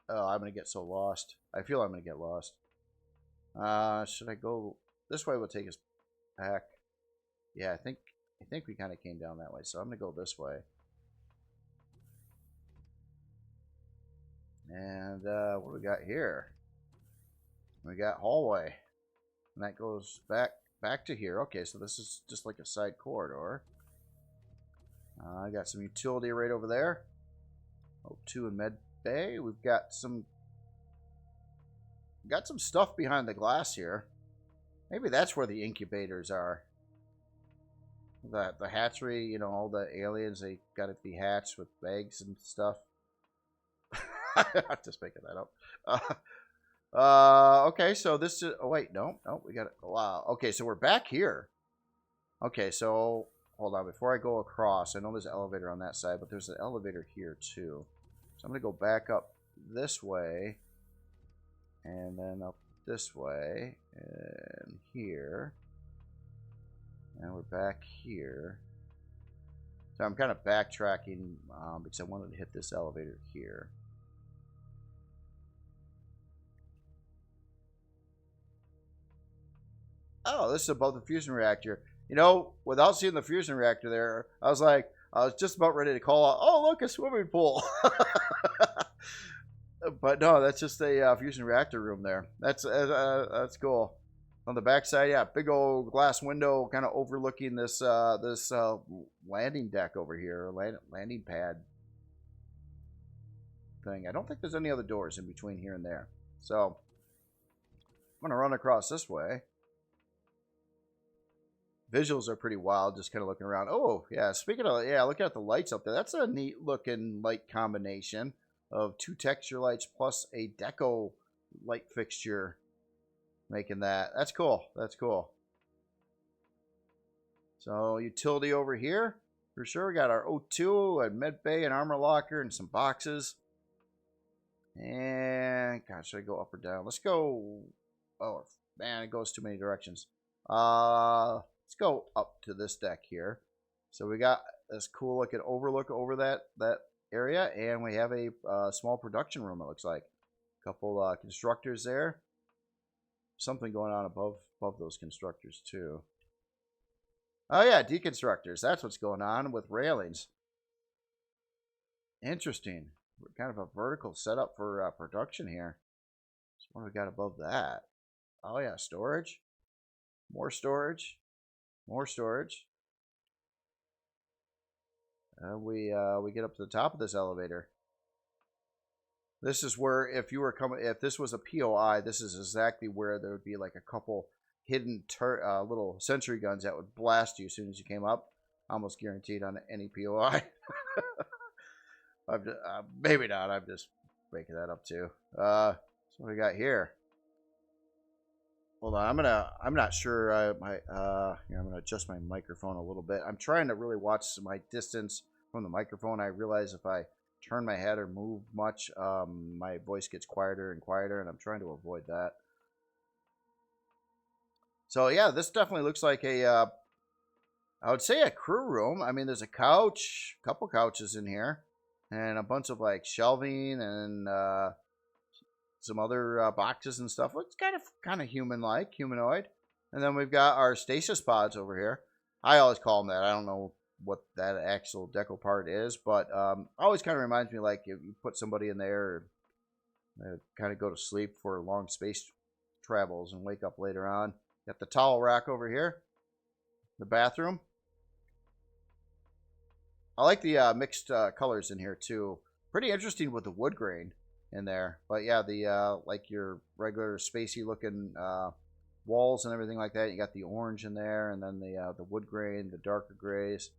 Oh, I'm gonna get so lost. I feel I'm gonna get lost. Should I go this way? Will take us back. Yeah, I think we kind of came down that way, so I'm gonna go this way. And what do we got here? We got hallway, and that goes back to here. Okay, so this is just like a side corridor. I got some utility right over there. O2 and med bay. We've got some stuff behind the glass here. Maybe that's where the incubators are. The hatchery, you know, all the aliens, they got to be hatched with eggs and stuff. I'm just making that up. Okay, so this is... Oh, wait, no, we got it. Wow. Okay, so we're back here. Okay, so hold on. Before I go across, I know there's an elevator on that side, but there's an elevator here, too. So I'm going to go back up this way, and then up this way, and here. And we're back here. So I'm kind of backtracking because I wanted to hit this elevator here. Oh, this is above the fusion reactor. You know, without seeing the fusion reactor there, I was just about ready to call out, oh, look, a swimming pool. But no, that's just a fusion reactor room there. That's cool. On the backside, yeah, big old glass window kind of overlooking this landing deck over here, landing pad thing. I don't think there's any other doors in between here and there. So I'm going to run across this way. Visuals are pretty wild, just kind of looking around. Oh, yeah, speaking of, yeah, looking at the lights up there. That's a neat looking light combination of 2 texture lights plus a deco light fixture. Making that. That's cool. That's cool. So utility over here. For sure. We got our O2, a med bay, an armor locker, and some boxes. And God, should I go up or down? Let's go. Oh man, it goes too many directions. Let's go up to this deck here. So we got this cool looking overlook over that area, and we have a small production room, it looks like. A couple constructors there. Something going on above those constructors too. Oh yeah, deconstructors. That's what's going on with railings. Interesting. Kind of a vertical setup for production here. So what do we got above that? Oh yeah, storage. More storage. More storage. We get up to the top of this elevator. This is where, if this was a POI, this is exactly where there would be like a couple hidden little sentry guns that would blast you as soon as you came up. Almost guaranteed on any POI. Maybe not. I'm just making that up too. So what do we got here? Hold on. I'm not sure. I'm gonna adjust my microphone a little bit. I'm trying to really watch my distance from the microphone. I realize if I turn my head or move much, my voice gets quieter and quieter, and I'm trying to avoid that. So yeah, this definitely looks like I would say a crew room. I mean, there's a couch, a couple couches in here, and a bunch of like shelving and some other boxes and stuff. It's kind of human-like, humanoid. And then we've got our stasis pods over here. I always call them that. I don't know what that actual deco part is, but always kind of reminds me like if you put somebody in there, kind of go to sleep for long space travels and wake up later on. Got the towel rack over here, the bathroom. I like the mixed colors in here too. Pretty interesting with the wood grain in there, but yeah, the like your regular spacey looking walls and everything like that. You got the orange in there, and then the wood grain, the darker grays.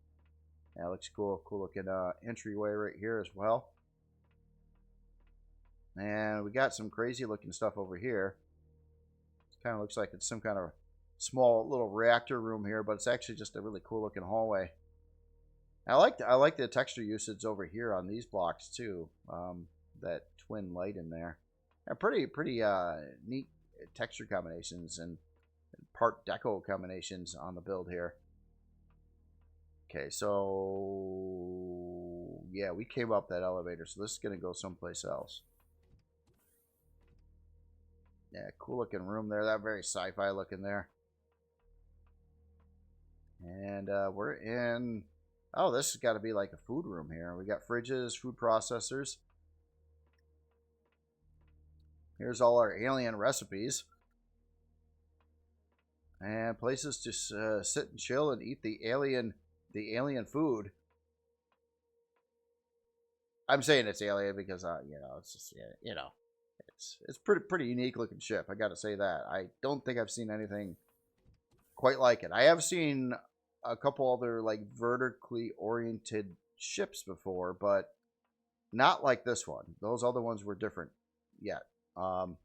Yeah, looks cool. Cool looking entryway right here as well. And we got some crazy looking stuff over here. It kind of looks like it's some kind of small little reactor room here, but it's actually just a really cool looking hallway. I like the texture usage over here on these blocks too. That twin light in there. And pretty neat texture combinations and part deco combinations on the build here. Okay, so yeah, we came up that elevator, so this is gonna go someplace else. Yeah, cool looking room there. That very sci-fi looking there. And we're in. Oh, this has got to be like a food room here. We got fridges, food processors. Here's all our alien recipes. And places to sit and chill and eat the alien food. I'm saying it's alien because you know, it's just, you know, it's pretty unique looking ship. I got to say that. I don't think I've seen anything quite like it. I have seen a couple other like vertically oriented ships before, but not like this one. Those other ones were different yet. And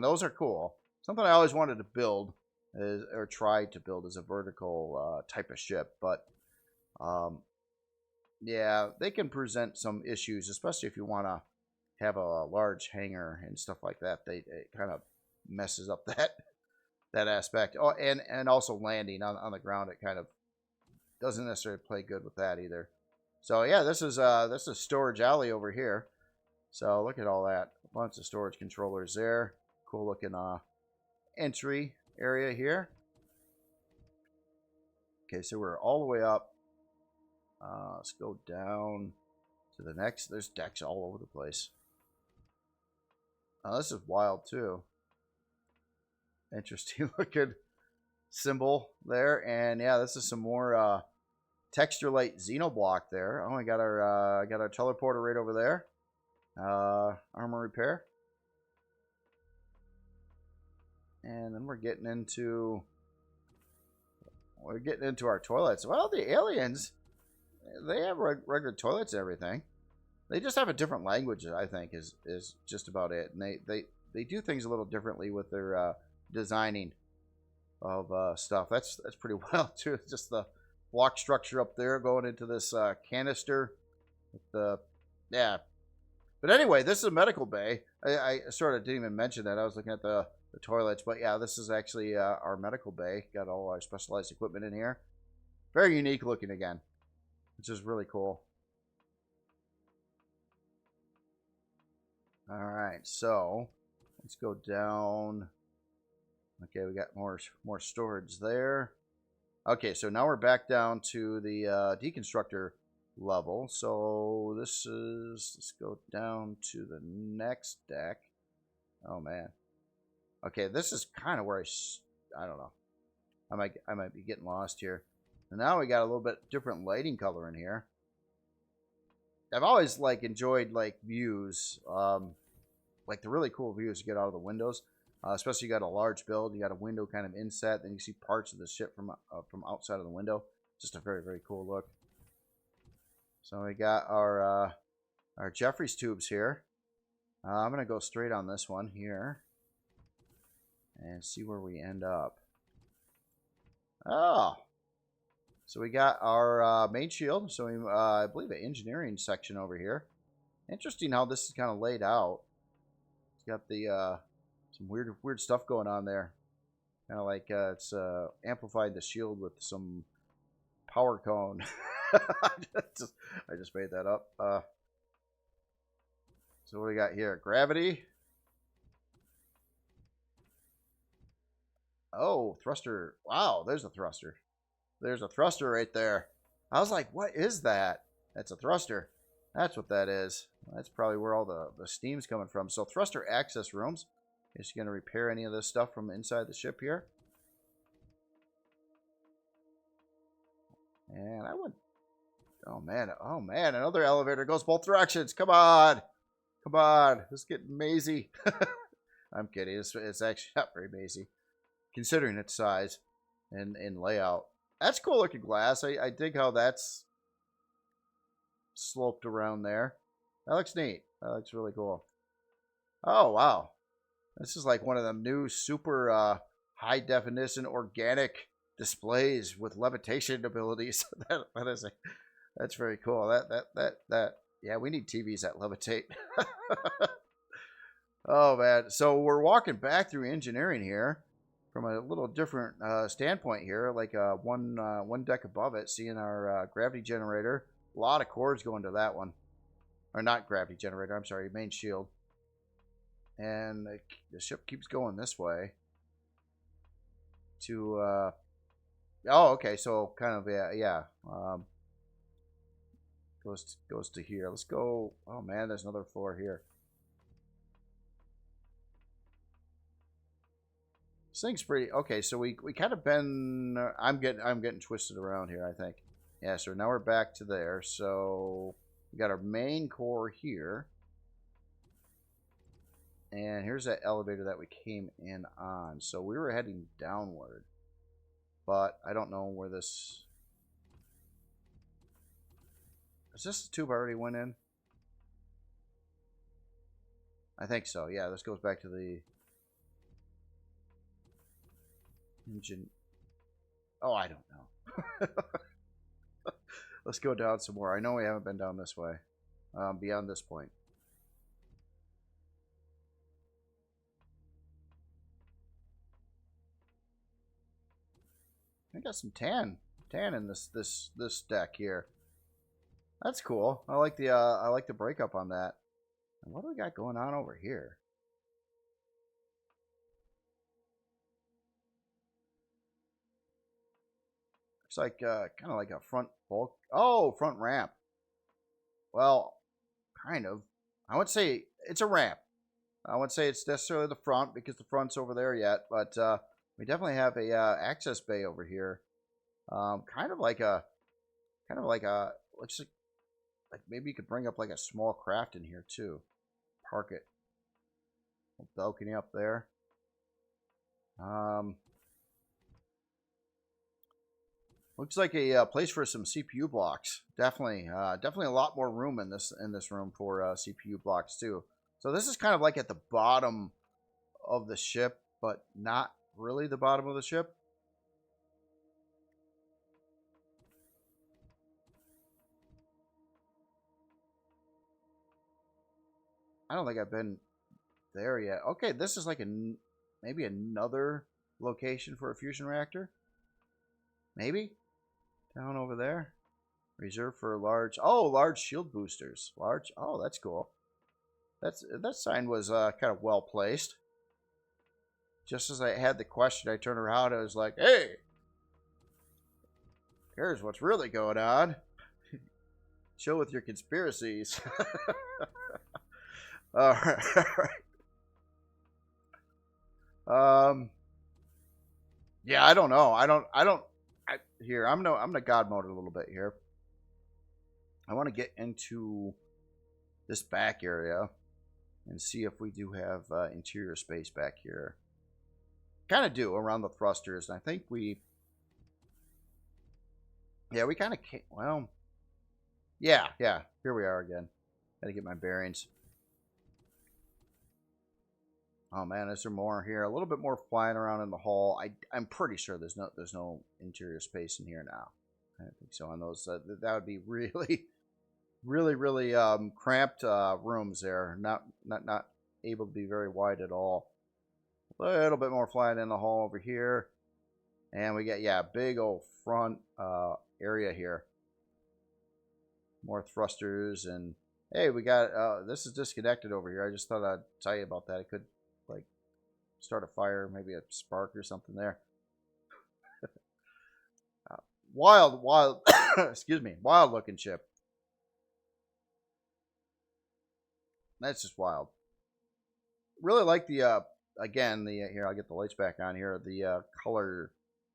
those are cool. Something I always wanted to build is, or try to build, as a vertical type of ship, but yeah, they can present some issues, especially if you want to have a large hangar and stuff like that. It kind of messes up that aspect. Oh, and also landing on the ground, it kind of doesn't necessarily play good with that either. So yeah, this is storage alley over here. So look at all that, a bunch of storage controllers there. Cool looking entry area here. Okay, so we're all the way up. Let's go down to the next. There's decks all over the place. This is wild too. Interesting looking symbol there. And yeah, this is some more texture light xenoblock there. Oh, I got our teleporter right over there. Armor repair. And then we're getting into our toilets. Well, the aliens, they have regular toilets and everything. They just have a different language, I think, is just about it. And they do things a little differently with their designing of stuff. That's pretty wild too. It's just the block structure up there going into this canister with the, yeah. But anyway, this is a medical bay. I sort of didn't even mention that. I was looking at the toilets, but yeah, this is actually our medical bay. Got all our specialized equipment in here. Very unique looking again, which is really cool. All right, so let's go down. Okay, we got more storage there. Okay, so now we're back down to the deconstructor level. So this is, let's go down to the next deck. Oh man. Okay, this is kind of where I don't know. I might be getting lost here. And now we got a little bit different lighting color in here. I've always like enjoyed like views, like the really cool views you get out of the windows. Especially you got a large build, you got a window kind of inset, then you see parts of the ship from outside of the window. Just a very, very cool look. So we got our Jeffries tubes here. I'm gonna go straight on this one here and see where we end up. Oh, so we got our main shield. So we, I believe, an engineering section over here. Interesting how this is kind of laid out. It's got the some weird stuff going on there. Kind of like it's amplified the shield with some power cone. I just made that up. So what do we got here? Gravity. Oh, thruster. Wow, there's a thruster. There's a thruster right there. I was like, what is that? That's a thruster. That's what that is. That's probably where all the steam's coming from. So thruster access rooms. Is going to repair any of this stuff from inside the ship here. And I would... Oh, man. Oh, man. Another elevator goes both directions. Come on. Come on. This is getting mazy. I'm kidding. It's actually not very mazy, considering its size and layout. That's cool looking glass. I dig how that's sloped around there. That looks neat. That looks really cool. Oh, wow. This is like one of them new super high definition organic displays with levitation abilities. That's very cool. That yeah, we need TVs that levitate. Oh man. So we're walking back through engineering here from a little different standpoint here, like one deck above it, seeing our gravity generator. A lot of cores going to that one. Or not gravity generator, I'm sorry, main shield. And the ship keeps going this way to oh, okay, so kind of yeah goes to here. Let's go. Oh man, there's another floor here. This thing's pretty okay. So we kind of been I'm getting twisted around here, I think. Yeah, so now we're back to there. So we got our main core here. And here's that elevator that we came in on. So we were heading downward. But I don't know where this... Is this the tube I already went in? I think so. Yeah, this goes back to the... engine. Oh, I don't know. Let's go down some more. I know we haven't been down this way. Beyond this point. I got some tan in this deck here. That's cool. I like the breakup on that. And what do we got going on over here? Looks like kind of like a front bulk. Oh, front ramp. Well, kind of. I would say it's a ramp. I wouldn't say it's necessarily the front because the front's over there yet, but we definitely have a access bay over here. Kind of like a looks like maybe you could bring up like a small craft in here too. Park it. Balcony up there. Looks like a place for some CPU blocks. Definitely a lot more room in this room for CPU blocks too. So this is kind of like at the bottom of the ship, but not really the bottom of the ship. I don't think I've been there yet. Okay, this is like maybe another location for a fusion reactor. Maybe down over there. Reserved for large shield boosters. Large. Oh, that's cool. That sign was kind of well placed. Just as I had the question, I turned around and I was like, "Hey, here's what's really going on. Chill with your conspiracies." All right. Yeah, I don't know. Here, I'm gonna God mode it a little bit here. I want to get into this back area and see if we do have interior space back here. Kind of do around the thrusters, and I think we kind of can't. Well, yeah. Here we are again. Gotta get my bearings. Oh man, is there more here? A little bit more flying around in the hull. I'm pretty sure there's no interior space in here now. I don't think so. On those, that would be really, really cramped rooms there. Not able to be very wide at all. A little bit more flying in the hull over here, and we got big old front area here. More thrusters, and hey, we got this is disconnected over here. I just thought I'd tell you about that. It could like start a fire, maybe a spark or something there. Wild excuse me, wild looking ship. That's just wild. Really like the again the here, I'll get the lights back on here, the color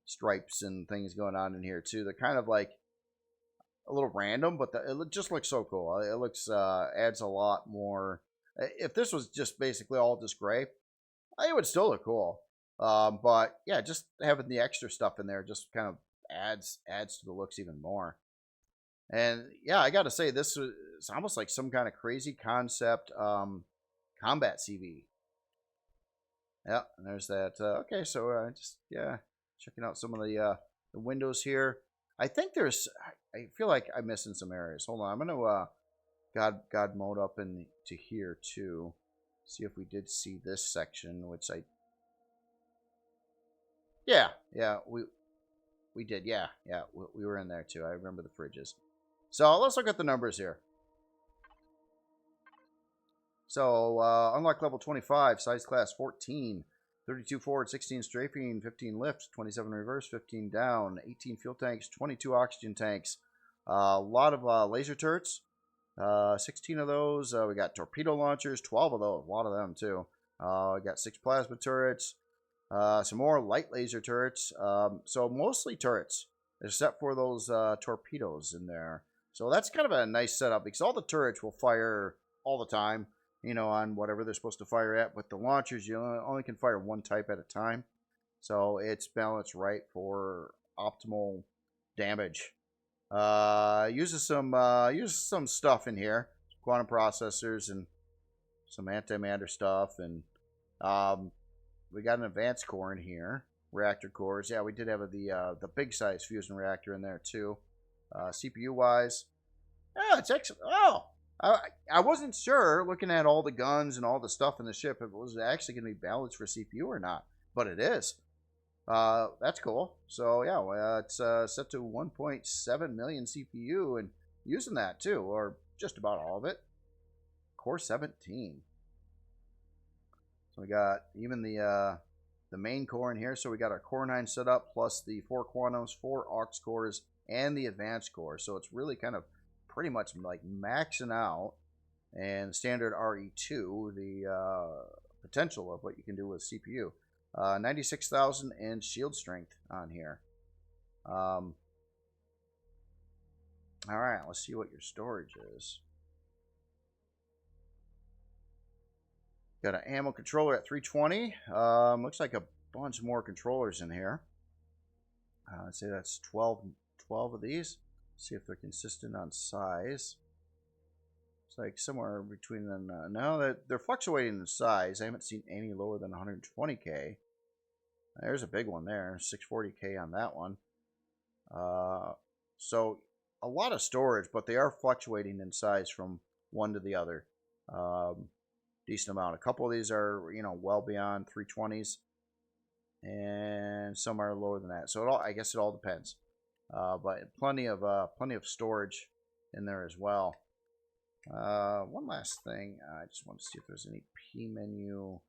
stripes and things going on in here too. They're kind of like a little random, but it just looks so cool. It looks adds a lot more. If this was just basically all just gray, it would still look cool. But yeah, just having the extra stuff in there just kind of adds to the looks even more. And yeah, I got to say, this is almost like some kind of crazy concept combat CV. Yeah, and there's that. Okay, so just, yeah, checking out some of the windows here. I think there's, I feel like I'm missing some areas. Hold on, I'm going to God mode up into here too. See if we did see this section, which yeah, we did, yeah, we were in there too. I remember the fridges. So let's look at the numbers here. So, unlock level 25, size class 14, 32 forward, 16 strafing, 15 lift, 27 reverse, 15 down, 18 fuel tanks, 22 oxygen tanks, a lot of laser turrets, 16 of those. We got torpedo launchers, 12 of those, a lot of them too. We got 6 plasma turrets, some more light laser turrets, so mostly turrets, except for those torpedoes in there. So that's kind of a nice setup, because all the turrets will fire all the time, you know, on whatever they're supposed to fire at. With the launchers, you only can fire one type at a time. So it's balanced right for optimal damage. Uses some stuff in here. Quantum processors and some antimatter stuff. And we got an advanced core in here. Reactor cores. Yeah, we did have the big size fusion reactor in there too. CPU wise. Yeah, it's excellent. Oh! I wasn't sure, looking at all the guns and all the stuff in the ship, if it was actually going to be balanced for CPU or not. But it is. That's cool. So, yeah, it's set to 1.7 million CPU, and using that, too, or just about all of it. Core 17. So we got even the main core in here. So we got our Core 9 set up, plus the 4 Quantos, 4 Aux cores, and the advanced core. So it's really kind of pretty much like maxing out, and standard RE2, the potential of what you can do with CPU. 96,000 and shield strength on here. All right, let's see what your storage is. Got an ammo controller at 320. Looks like a bunch more controllers in here. I'd say that's 12 of these. See if they're consistent on size. It's like somewhere between them. No, they're fluctuating in size. I haven't seen any lower than 120K. There's a big one there, 640K on that one. So a lot of storage, but they are fluctuating in size from one to the other. Decent amount. A couple of these are, you know, well beyond 320s, and some are lower than that. So I guess it all depends. But plenty of storage in there as well. One last thing, I just want to see if there's any P menu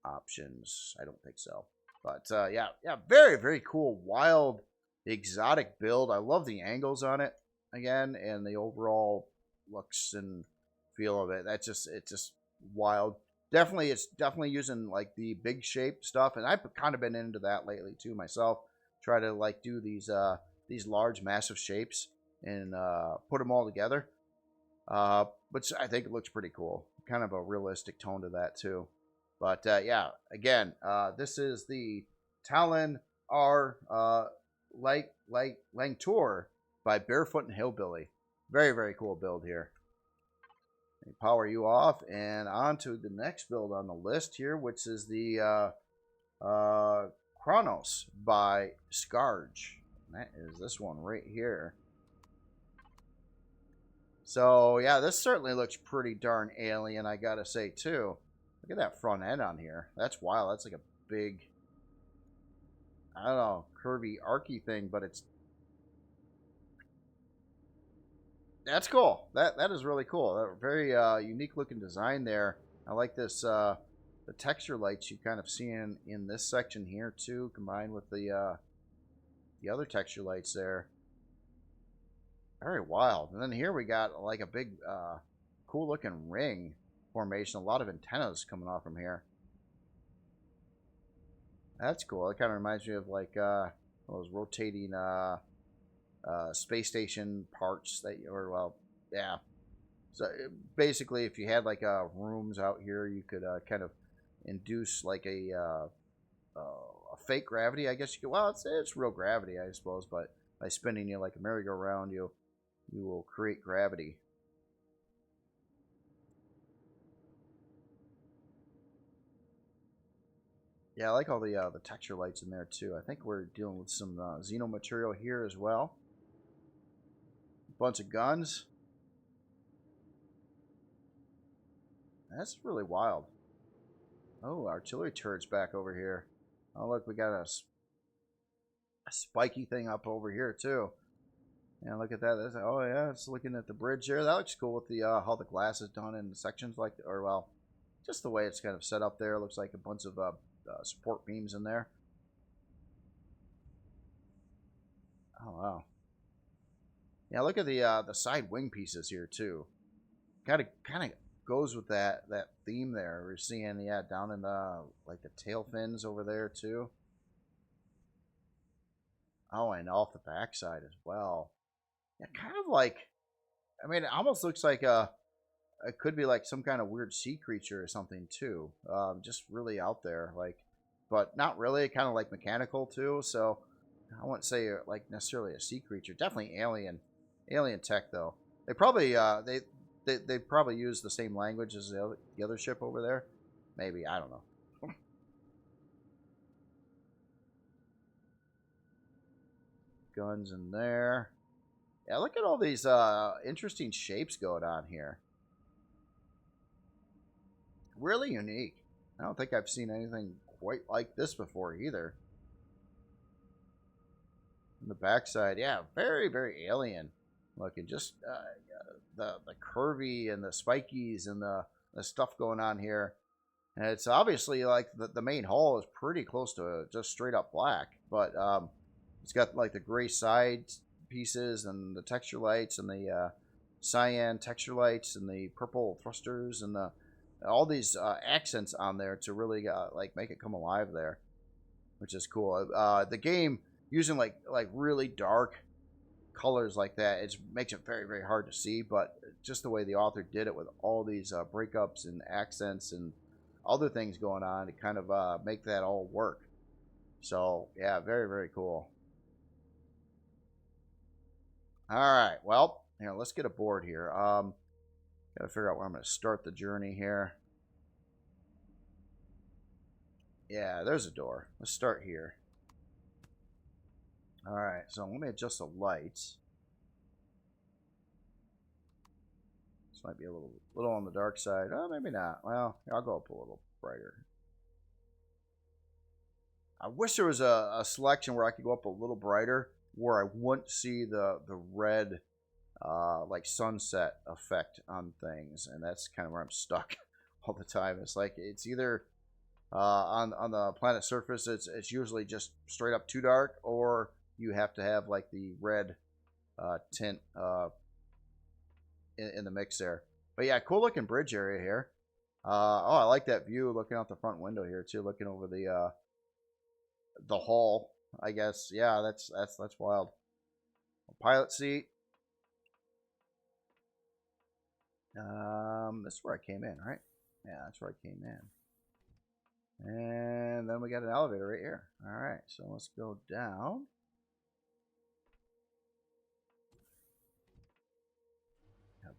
options. I don't think so. But yeah, very, very cool, wild, exotic build. I love the angles on it again, and the overall looks and feel of it. It's just wild. It's definitely using like the big shape stuff, and I've kind of been into that lately too myself. Try to like do these large massive shapes and put them all together, which I think it looks pretty cool. Kind of a realistic tone to that too. But yeah, again, this is the Talon Rangour by Barefoot and Hillbilly. Very, very cool build here. Power you off, and on to the next build on the list here, which is the Kronos by Scarge. That is this one right here. So yeah, this certainly looks pretty darn alien, I gotta say too. Look at that front end on here. That's wild. That's like a big, I don't know, curvy, archy thing, but that's cool. That is really cool. Very unique looking design there. I like this. The texture lights you kind of see in this section here too, combined with the other texture lights there. Very wild. And then here we got like a big, cool looking ring formation. A lot of antennas coming off from here. That's cool. It kind of reminds me of like those rotating space station parts that, or well, yeah. So basically, if you had like rooms out here, you could kind of induce like a fake gravity, I guess you could. Well, it's real gravity, I suppose, but by spinning you like a merry-go-round, you will create gravity. Yeah, I like all the texture lights in there too. I think we're dealing with some Xeno material here as well. Bunch of guns. That's really wild. Oh, artillery turret's back over here. Oh, look, we got a spiky thing up over here too. Yeah, look at that. Oh yeah, it's looking at the bridge there. That looks cool with the how the glass is done in sections, like, or well, just the way it's kind of set up there. It looks like a bunch of support beams in there. Oh wow. Yeah, look at the side wing pieces here too. Kind of goes with that theme there. We're seeing, yeah, down in the like the tail fins over there too. Oh, and off the backside as well. Yeah, kind of like, I mean, it almost looks like it could be like some kind of weird sea creature or something too. Just really out there, like, but not really. Kind of like mechanical too. So I wouldn't say like necessarily a sea creature. Definitely alien tech though. They probably they probably use the same language as the other ship over there. Maybe, I don't know. Guns in there. Yeah, look at all these interesting shapes going on here. Really unique. I don't think I've seen anything quite like this before either. On the backside, yeah, very, very alien looking. Just the curvy and the spikies and the stuff going on here. And it's obviously like the main hull is pretty close to just straight up black, but it's got like the gray side pieces and the texture lights and the cyan texture lights and the purple thrusters and all these accents on there to really like make it come alive there, which is cool. The game using like really dark colors like that, it makes it very, very hard to see, but just the way the author did it with all these breakups and accents and other things going on to kind of make that all work. So yeah, very, very cool. All right, well, here, let's get aboard here. Gotta figure out where I'm gonna start the journey here. Yeah, there's a door. Let's start here. All right, so let me adjust the lights. This might be a little on the dark side. Oh, maybe not. Well, I'll go up a little brighter. I wish there was a selection where I could go up a little brighter, where I wouldn't see the red like sunset effect on things, and that's kind of where I'm stuck all the time. It's like it's either on the planet's surface, it's usually just straight up too dark, or you have to have like the red tint in the mix there. But yeah, cool looking bridge area here. Oh, I like that view looking out the front window here too, looking over the hull, I guess. Yeah, that's wild. Pilot seat. This is where I came in, right? Yeah, that's where I came in. And then we got an elevator right here. All right, so let's go down.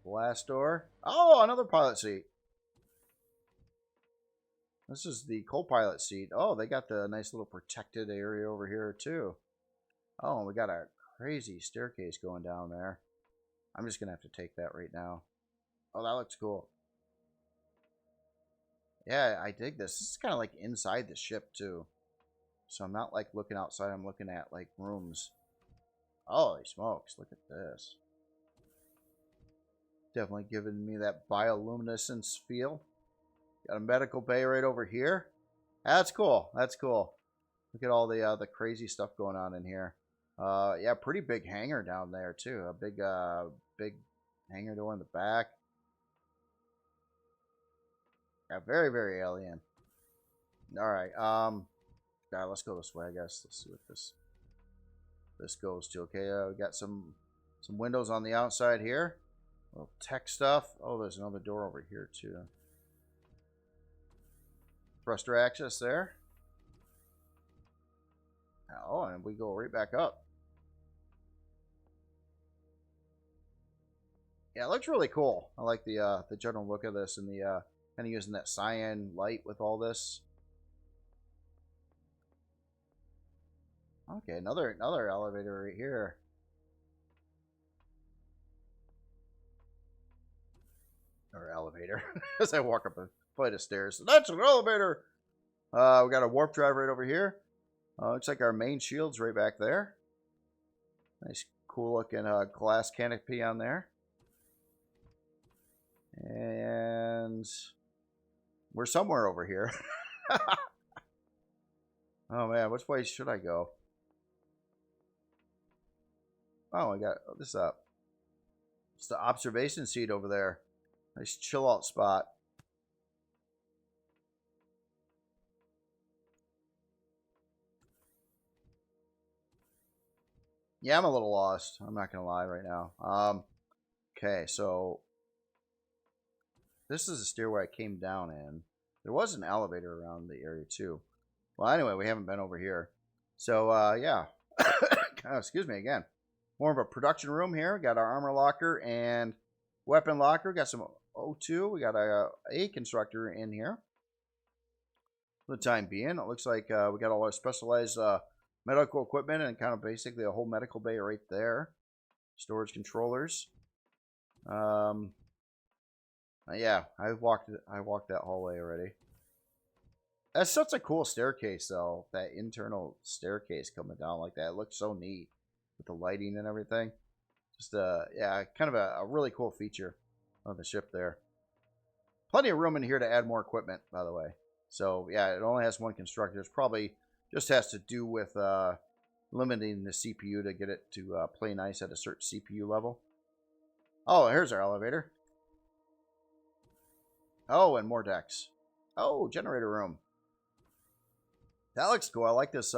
Blast door. Oh, another pilot seat. This is the co-pilot seat. Oh, they got the nice little protected area over here too. Oh, and we got a crazy staircase going down there. I'm just gonna have to take that right now. Oh, that looks cool. Yeah, I dig this. This is kind of like inside the ship too. So I'm not like looking outside, I'm looking at like rooms. Holy smokes, look at this. Definitely giving me that bioluminescence feel. Got a medical bay right over here. That's cool. That's cool. Look at all the crazy stuff going on in here. Yeah, pretty big hangar down there too. A big big hangar door in the back. Yeah, very, very alien. All right. Let's go this way, I guess. Let's see what this goes to. Okay, we got some windows on the outside here. Little tech stuff. Oh, there's another door over here too. Thruster access there. Oh, and we go right back up. Yeah, it looks really cool. I like the general look of this and the kind of using that cyan light with all this. Okay, another elevator right here. Or elevator. As I walk up a flight of stairs. That's an elevator! We got a warp drive right over here. Looks like our main shield's right back there. Nice, cool looking glass canopy on there. And we're somewhere over here. Oh man, which way should I go? Oh, I got this up. It's the observation seat over there. Nice chill out spot. Yeah, I'm a little lost. I'm not gonna lie right now. Okay, so this is the stairway I came down in. There was an elevator around the area too. Well, anyway, we haven't been over here. So, yeah. Excuse me again. More of a production room here. Got our armor locker and weapon locker. Got some O2. We got a constructor in here. For the time being, it looks like we got all our specialized medical equipment and kind of basically a whole medical bay right there. Storage controllers. Yeah, I walked that hallway already. That's such a cool staircase, though. That internal staircase coming down like that. It looks so neat with the lighting and everything. Just yeah, kind of a really cool feature of the ship there. Plenty of room in here to add more equipment, by the way. So yeah, it only has one constructor. It's probably just has to do with limiting the CPU to get it to play nice at a certain CPU level. Oh, here's our elevator. Oh, and more decks. Oh, generator room. That looks cool. I like this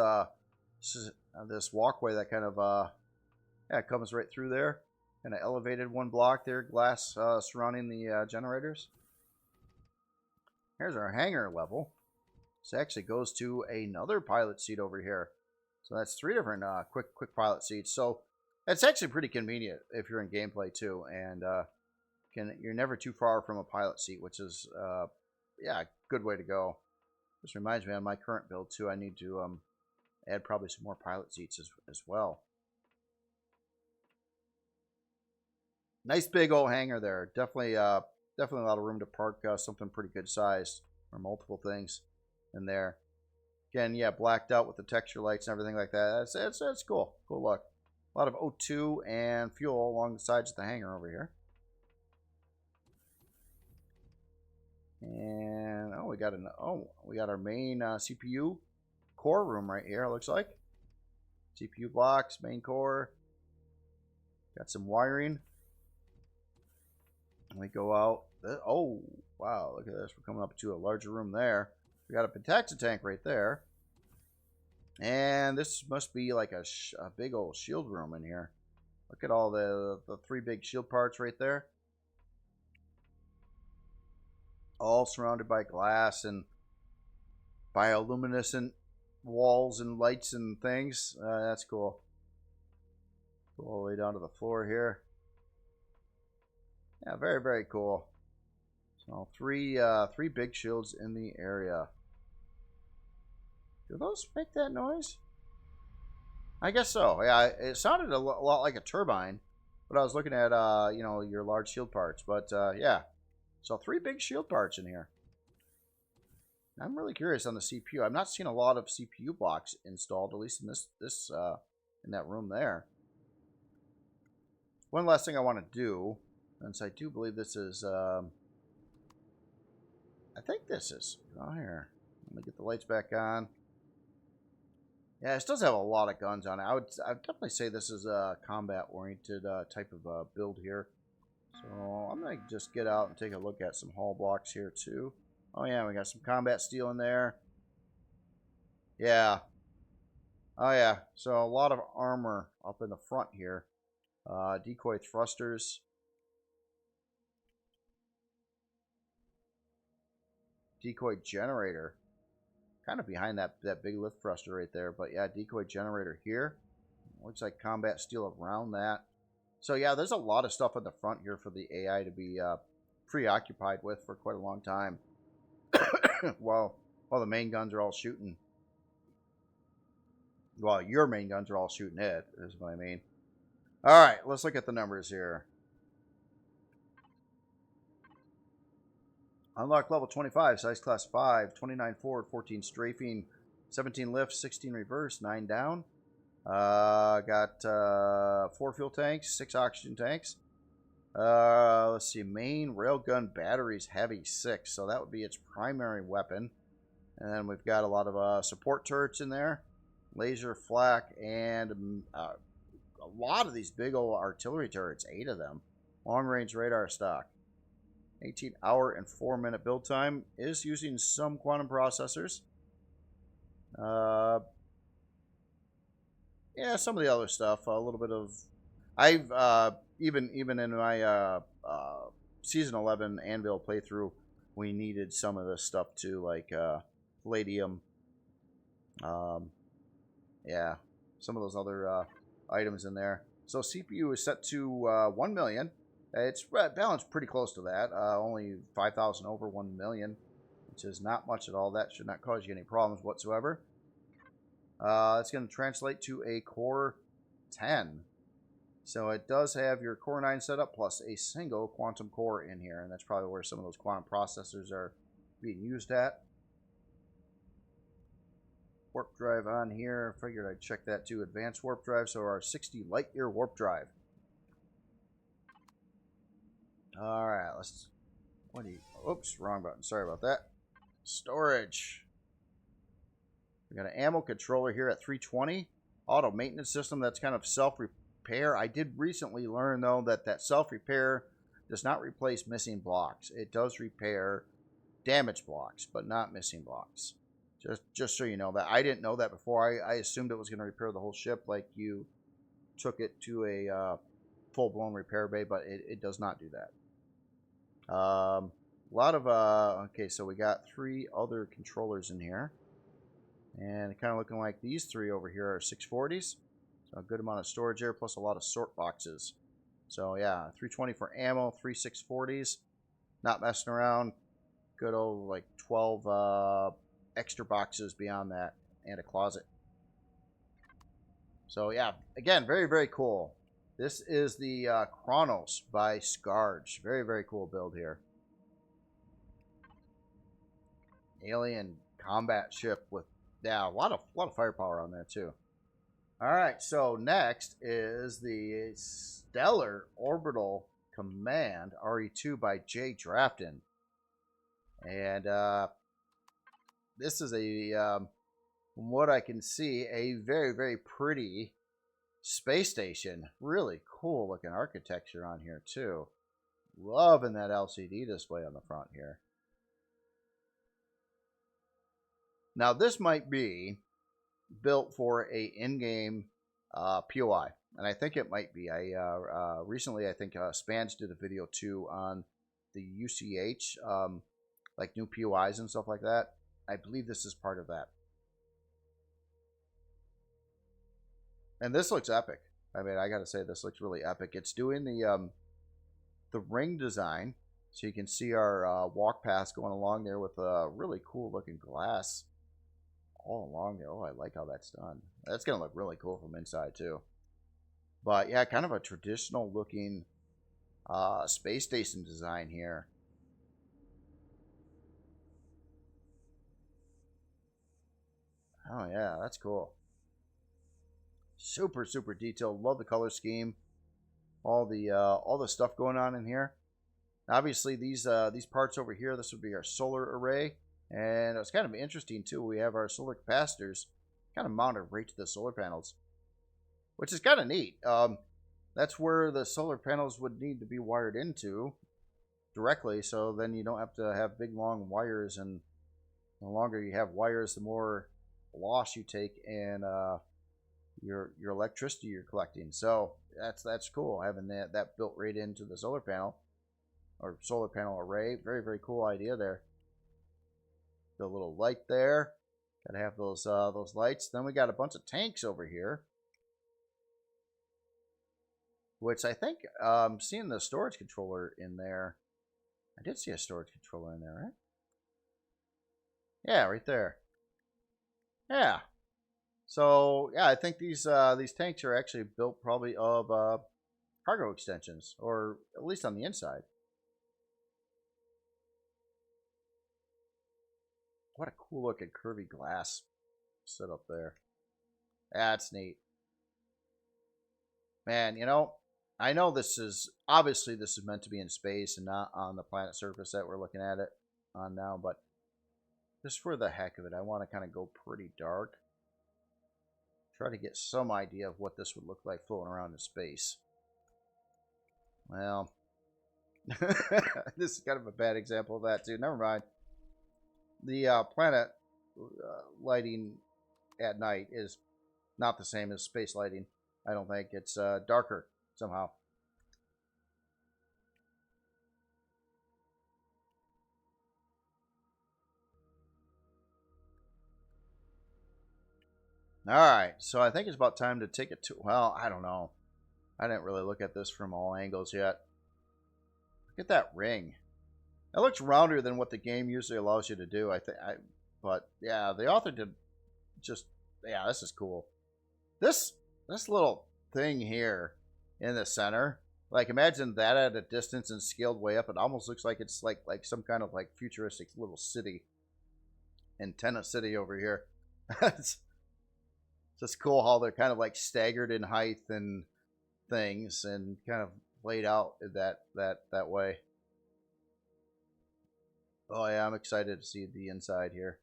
this walkway that kind of yeah, comes right through there. Kind of elevated one block there, glass surrounding the generators. Here's our hangar level. This actually goes to another pilot seat over here. So that's 3 different quick pilot seats. So that's actually pretty convenient if you're in gameplay too, and you're never too far from a pilot seat, which is yeah, a good way to go. This reminds me on my current build too. I need to add probably some more pilot seats as well. Nice big old hangar there. Definitely definitely a lot of room to park something pretty good sized or multiple things in there. Again, yeah, blacked out with the texture lights and everything like that. That's cool. Cool look. A lot of O2 and fuel along the sides of the hangar over here. And we got our main CPU core room right here. It looks like CPU blocks, main core. Got some wiring. And we go out. Oh wow! Look at this. We're coming up to a larger room there. We got a pentaxa tank right there. And this must be like a big old shield room in here. Look at all the 3 big shield parts right there. All surrounded by glass and bioluminescent walls and lights and things. That's cool. Go all the way down to the floor here. Yeah, very, very cool. So 3 big shields in the area. Do those make that noise? I guess so. Yeah, it sounded a lot like a turbine, but I was looking at you know, your large shield parts. But yeah, so 3 big shield parts in here. I'm really curious on the CPU. I've not seen a lot of CPU blocks installed, at least in this in that room there. One last thing I want to do, since I do believe this is I think this is here. Let me get the lights back on. Yeah, this does have a lot of guns on it. I'd definitely say this is a combat-oriented type of build here. So I'm going to just get out and take a look at some hull blocks here too. Oh yeah, we got some combat steel in there. Yeah. Oh yeah, so a lot of armor up in the front here. Decoy thrusters. Decoy generator. Kind of behind that big lift thruster right there. But yeah, decoy generator here. Looks like combat steel around that. So yeah, there's a lot of stuff on the front here for the AI to be preoccupied with for quite a long time. while the main guns are all shooting. Well, your main guns are all shooting it, is what I mean. All right, let's look at the numbers here. Unlock level 25, size class 5, 29 forward, 14 strafing, 17 lift, 16 reverse, 9 down. Got 4 fuel tanks, 6 oxygen tanks. Let's see, main railgun batteries, heavy 6, so that would be its primary weapon. And then we've got a lot of support turrets in there, laser flak, and a lot of these big old artillery turrets, 8 of them. Long range radar stock. 18-hour and 4-minute build time. Is using some quantum processors. Yeah, some of the other stuff. A little bit of... I've, even in my Season 11 Anvil playthrough, we needed some of this stuff too, like palladium. Yeah, some of those other items in there. So CPU is set to 1 million. It's balanced pretty close to that. Only 5,000 over 1 million, which is not much at all. That should not cause you any problems whatsoever. It's going to translate to a Core 10. So it does have your Core 9 setup plus a single quantum core in here. And that's probably where some of those quantum processors are being used at. Warp drive on here. Figured I'd check that too. Advanced warp drive. So our 60 light year warp drive. All right, let's. What do you? Oops, wrong button. Sorry about that. Storage. We got an ammo controller here at 320. Auto maintenance system. That's kind of self-repair. I did recently learn though that self-repair does not replace missing blocks. It does repair damaged blocks, but not missing blocks. Just so you know that. I didn't know that before. I assumed it was going to repair the whole ship, like you took it to a full-blown repair bay, but it does not do that. A lot of okay, so we got 3 other controllers in here, and kind of looking like these 3 over here are 640s, so a good amount of storage there, plus a lot of sort boxes. So yeah, 320 for ammo, 3 640s, not messing around. Good old like 12 extra boxes beyond that, and a closet. So yeah, again, very, very cool. This is the Kronos by Scarge. Very, very cool build here. Alien combat ship with, yeah, a lot of firepower on there too. All right, so next is the Stellar Orbital Command RE2 by Jay Drafton. And this is a, from what I can see, a very, very pretty space station. Really cool looking architecture on here too. Loving that LCD display on the front here. Now this might be built for a in-game POI, and I think it might be. I recently, I think Spans did a video too on the UCH, like new POIs and stuff like that. I believe this is part of that. And this looks epic. I mean, I gotta say, this looks really epic. It's doing the ring design, so you can see our walk paths going along there with a really cool looking glass all along there. Oh, I like how that's done. That's gonna look really cool from inside too. But yeah, kind of a traditional looking space station design here. Oh yeah, that's cool. Super, super detailed. Love the color scheme. All the stuff going on in here. Obviously, these parts over here, this would be our solar array, and it's kind of interesting too. We have our solar capacitors kind of mounted right to the solar panels, which is kind of neat. That's where the solar panels would need to be wired into directly, so then you don't have to have big long wires, and the longer you have wires, the more loss you take in your electricity you're collecting. So that's cool, having that built right into the solar panel or solar panel array. Very, very cool idea there. The little light there, gotta have those lights. Then we got a bunch of tanks over here, which I think seeing the storage controller in there. I did see a storage controller in there, right? Yeah, right there. Yeah. So yeah, I think these tanks are actually built probably of cargo extensions, or at least on the inside. What a cool looking curvy glass set up there. That's neat. Man, you know, I know this is obviously this is meant to be in space and not on the planet surface that we're looking at it on now, but just for the heck of it, I want to kind of go pretty dark. Try to get some idea of what this would look like floating around in space. Well, this is kind of a bad example of that too. Never mind. The planet lighting at night is not the same as space lighting. I don't think. It's darker somehow. All right, so I think it's about time to take it to. Well, I don't know. I didn't really look at this from all angles yet. Look at that ring. That looks rounder than what the game usually allows you to do. I think. But yeah, the author did just. Yeah, this is cool. This little thing here in the center. Like, imagine that at a distance and scaled way up. It almost looks like it's like some kind of like futuristic little city. Antenna city over here. It's just cool how they're kind of like staggered in height and things and kind of laid out that way. Oh yeah, I'm excited to see the inside here.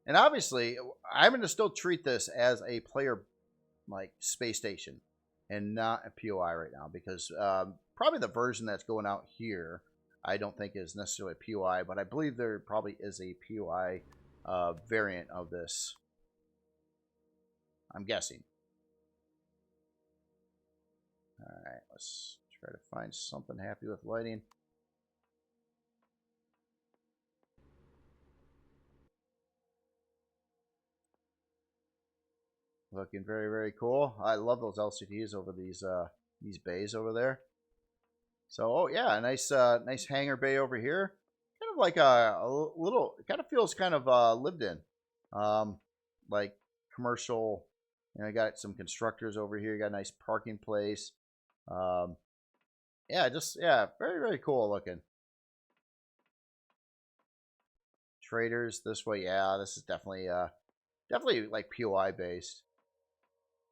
And obviously, I'm going to still treat this as a player like space station and not a POI right now, because probably the version that's going out here I don't think is necessarily a POI, but I believe there probably is a POI variant of this. I'm guessing. Alright, let's try to find something happy with lighting. Looking very, very cool. I love those LCDs over these bays over there. So, oh yeah, a nice hangar bay over here. Kind of like a little. It kind of feels kind of lived in, like commercial. You know, you got some constructors over here. You got a nice parking place. Yeah, very, very cool looking. Traders this way. Yeah, this is definitely like POI based.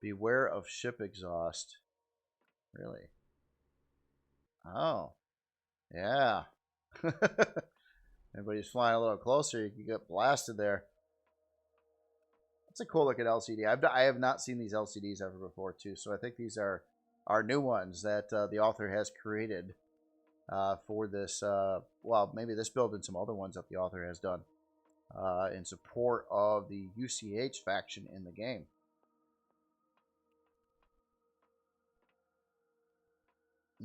Beware of ship exhaust. Really? Oh, yeah. Everybody's flying a little closer, you can get blasted there. That's a cool looking LCD. I have not seen these LCDs ever before too, so I think these are new ones that the author has created for this. Well, maybe this build and some other ones that the author has done in support of the UCH faction in the game.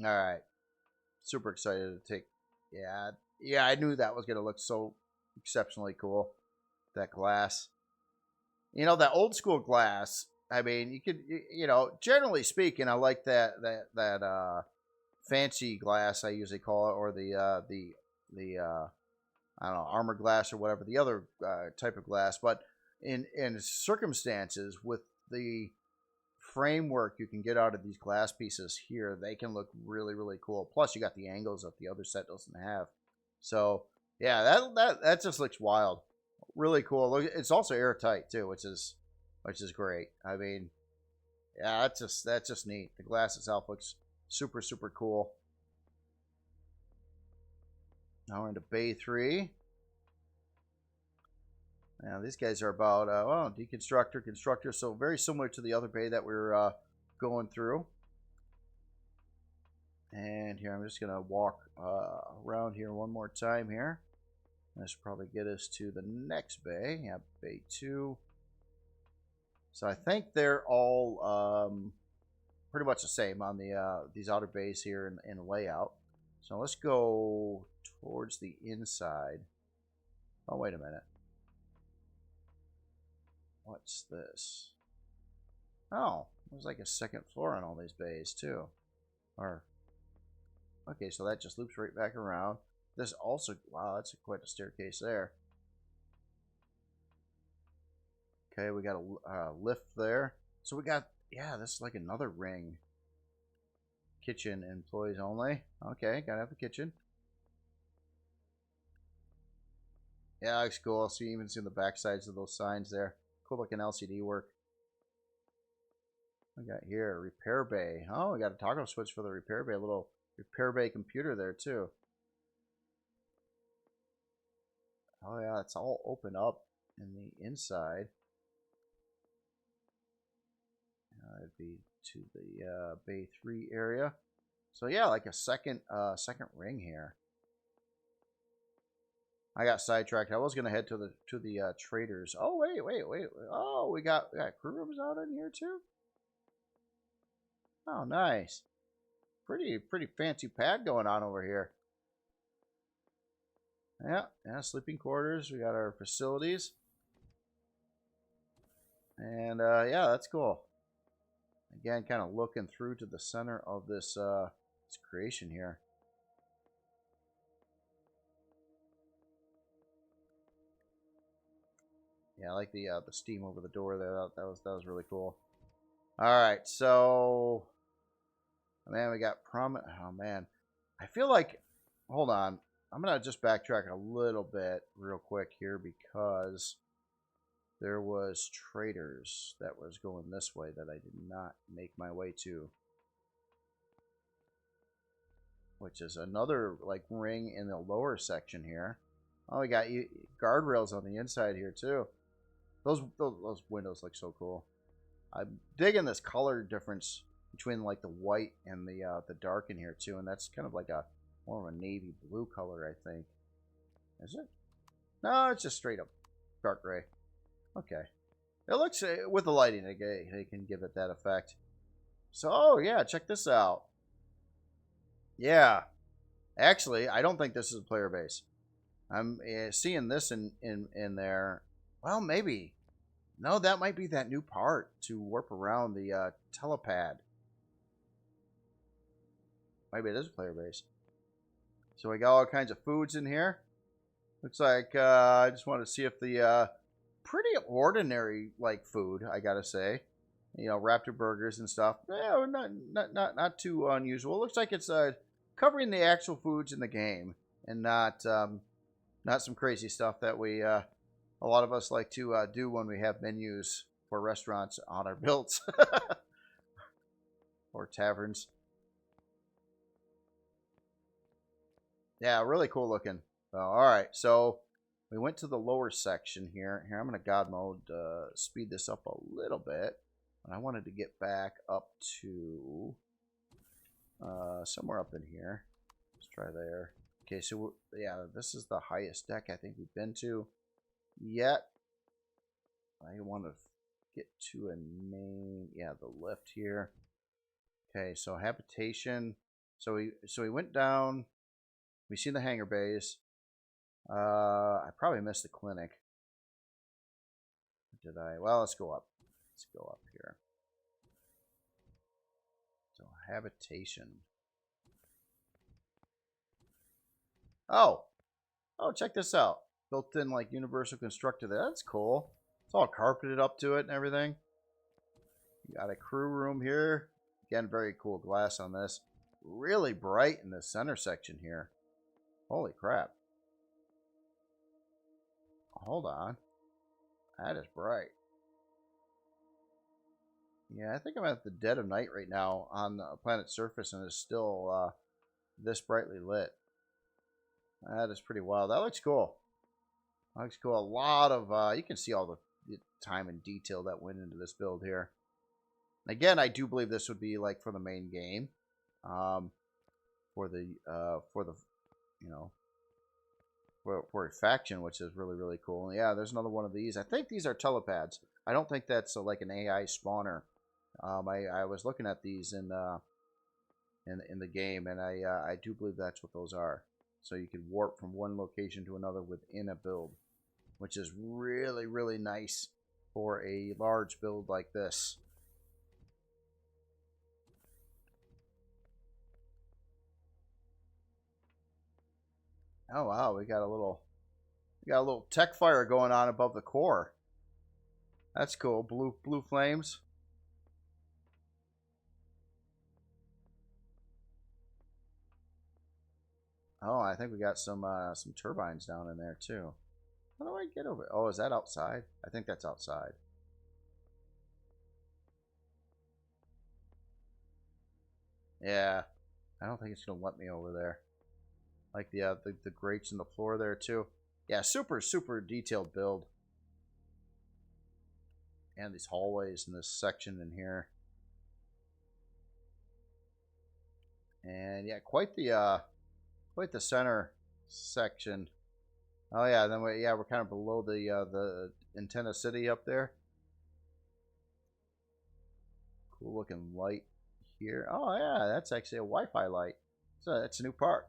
All right, super excited to take. Yeah, I knew that was gonna look so exceptionally cool. That glass, you know, that old school glass. I mean, you could, you know, generally speaking, I like that fancy glass I usually call it, or the I don't know, armor glass or whatever the other type of glass. But in circumstances with the framework you can get out of these glass pieces here, they can look really, really cool. Plus, you got the angles that the other set doesn't have. So yeah, that just looks wild. Really cool. Look, it's also airtight too, which is great. I mean, yeah, that's just neat. The glass itself looks super, super cool. Now we're into Bay 3. Now these guys are about deconstructor, constructor, so very similar to the other bay that we're going through. And here I'm just gonna walk around here one more time here. This will probably get us to the next bay. Yeah, Bay 2. So I think they're all pretty much the same on the these outer bays here in layout. So let's go towards the inside. Oh, wait a minute. What's this? Oh, there's like a second floor on all these bays too. Or, okay, so that just loops right back around. This also, wow, that's quite a staircase there. Okay, we got a lift there. So we got, yeah, this is like another ring. Kitchen employees only. Okay, gotta have the kitchen. Yeah, looks cool. So you even see the back sides of those signs there. Cool looking LCD work. We got here, repair bay. Oh, we got a toggle switch for the repair bay. A little repair bay computer there too. Oh yeah, it's all open up in the inside. It'd be to the bay 3 area. So yeah, like a second ring here. I got sidetracked. I was gonna head to the traders. Oh wait. Oh, we got crew rooms out in here too. Oh, nice. Pretty fancy pad going on over here. Yeah, sleeping quarters. We got our facilities. And yeah, that's cool. Again, kind of looking through to the center of this creation here. Yeah, I like the steam over the door there. That was really cool. All right, so man, we got Oh man, I feel like, hold on, I'm gonna just backtrack a little bit real quick here because there was traders that was going this way that I did not make my way to, which is another like ring in the lower section here. Oh, we got guardrails on the inside here too. Those windows look so cool. I'm digging this color difference between like the white and the dark in here too, and that's kind of like a more of a navy blue color, I think. Is it? No, it's just straight up dark gray. Okay. It looks, with the lighting, they can give it that effect. So, oh yeah, check this out. Yeah. Actually, I don't think this is a player base. I'm seeing this in there. Well, maybe. No, that might be that new part to warp around the telepad. Maybe it is a player base. So we got all kinds of foods in here. Looks like I just wanted to see if the pretty ordinary like food, I gotta say. You know, Raptor burgers and stuff. Yeah, not too unusual. Looks like it's covering the actual foods in the game and not some crazy stuff that we a lot of us like to do when we have menus for restaurants on our builds or taverns. Yeah, really cool looking. All right, so we went to the lower section here. Here, I'm going to God mode, speed this up a little bit. And I wanted to get back up to somewhere up in here. Let's try there. Okay, so yeah, this is the highest deck I think we've been to yet. I want to get to a main, yeah, the lift here. Okay, so habitation. So we went down. We seen the hangar bays. I probably missed the clinic. Did I? Well, let's go up. Let's go up here. So habitation. Oh, check this out. Built-in like universal constructor there. That's cool. It's all carpeted up to it and everything. You got a crew room here. Again, very cool glass on this. Really bright in the center section here. Holy crap. Hold on. That is bright. Yeah, I think I'm at the dead of night right now on the planet's surface and it's still this brightly lit. That is pretty wild. That looks cool. That looks cool. A lot of, you can see all the time and detail that went into this build here. Again, I do believe this would be like for the main game. For the, you know, for a faction, which is really, really cool. And yeah, there's another one of these. I think these are telepads. I don't think that's like an AI spawner. I was looking at these in the game, and I do believe that's what those are. So you can warp from one location to another within a build, which is really, really nice for a large build like this. Oh wow, we got a little tech fire going on above the core. That's cool. Blue flames. Oh, I think we got some turbines down in there too. How do I get over? Oh, is that outside? I think that's outside. Yeah, I don't think it's gonna let me over there. Like the grates in the floor there too. Yeah, super detailed build. And these hallways in this section in here. And yeah, quite the center section. Oh yeah, then we're kind of below the antenna city up there. Cool looking light here. Oh yeah, that's actually a Wi-Fi light. So that's a new part.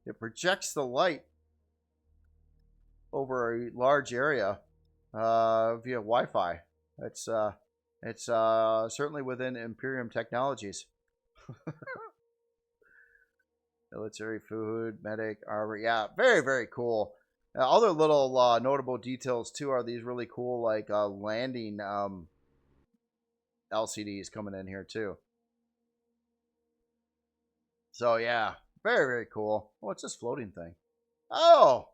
It projects the light over a large area via Wi-Fi. It's certainly within Empyrion technologies. Military, food, medic, armor. Yeah, very cool. Other little notable details too are these really cool like landing LCDs coming in here too. So yeah, very cool. What's this floating thing? Oh,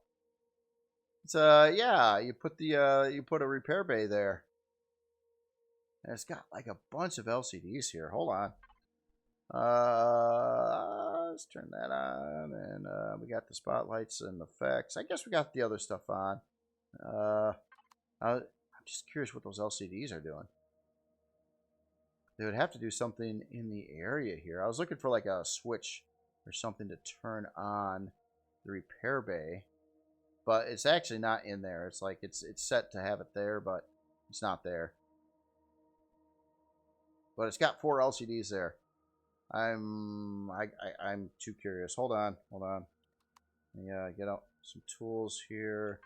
it's yeah. You put a repair bay there, and it's got like a bunch of LCDs here. Hold on. Let's turn that on, and we got the spotlights and effects. I guess we got the other stuff on. I'm just curious what those LCDs are doing. They would have to do something in the area here. I was looking for like a switch or something to turn on the repair bay, but it's actually not in there. It's like it's set to have it there, but it's not there. But it's got 4 LCDs there. I'm too curious. Hold on. Yeah, get out some tools here.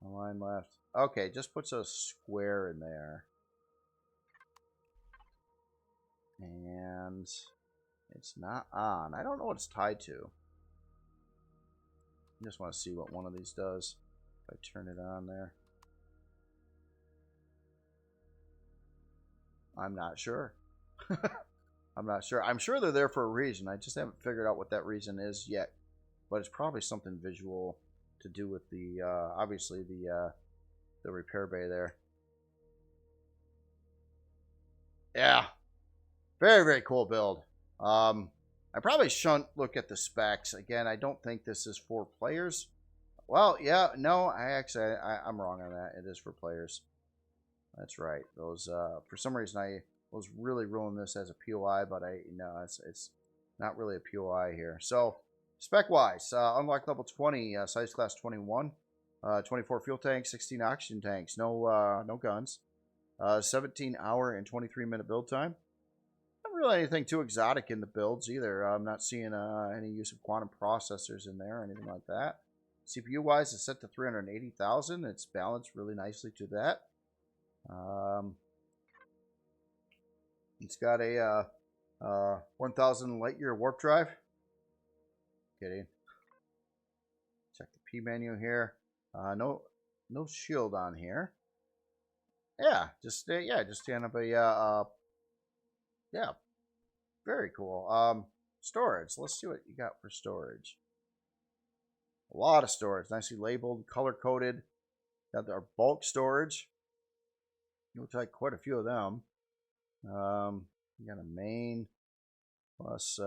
A line left. Okay, just puts a square in there. And it's not on. I don't know what it's tied to. I just want to see what one of these does. If I turn it on there. I'm not sure. I'm not sure. I'm sure they're there for a reason. I just haven't figured out what that reason is yet. But it's probably something visual to do with the, obviously, the repair bay there. Yeah. Very cool build. I probably shouldn't look at the specs. Again, I don't think this is for players. Well, yeah, no, I'm wrong on that. It is for players. That's right. Those, for some reason, I was really ruling this as a POI, but no, it's not really a POI here. So, spec-wise, unlocked level 20, size class 21, 24 fuel tanks, 16 oxygen tanks, no guns, 17 hour and 23 minute build time. Not really anything too exotic in the builds either. I'm not seeing any use of quantum processors in there or anything like that. CPU-wise, it's set to 380,000. It's balanced really nicely to that. It's got a 1,000 light year warp drive. Kidding. Check the P menu here. No shield on here. Yeah, just stand up a yeah, very cool. Storage. Let's see what you got for storage. A lot of storage, nicely labeled, color coded. Got our bulk storage. Looks like quite a few of them. We got a main plus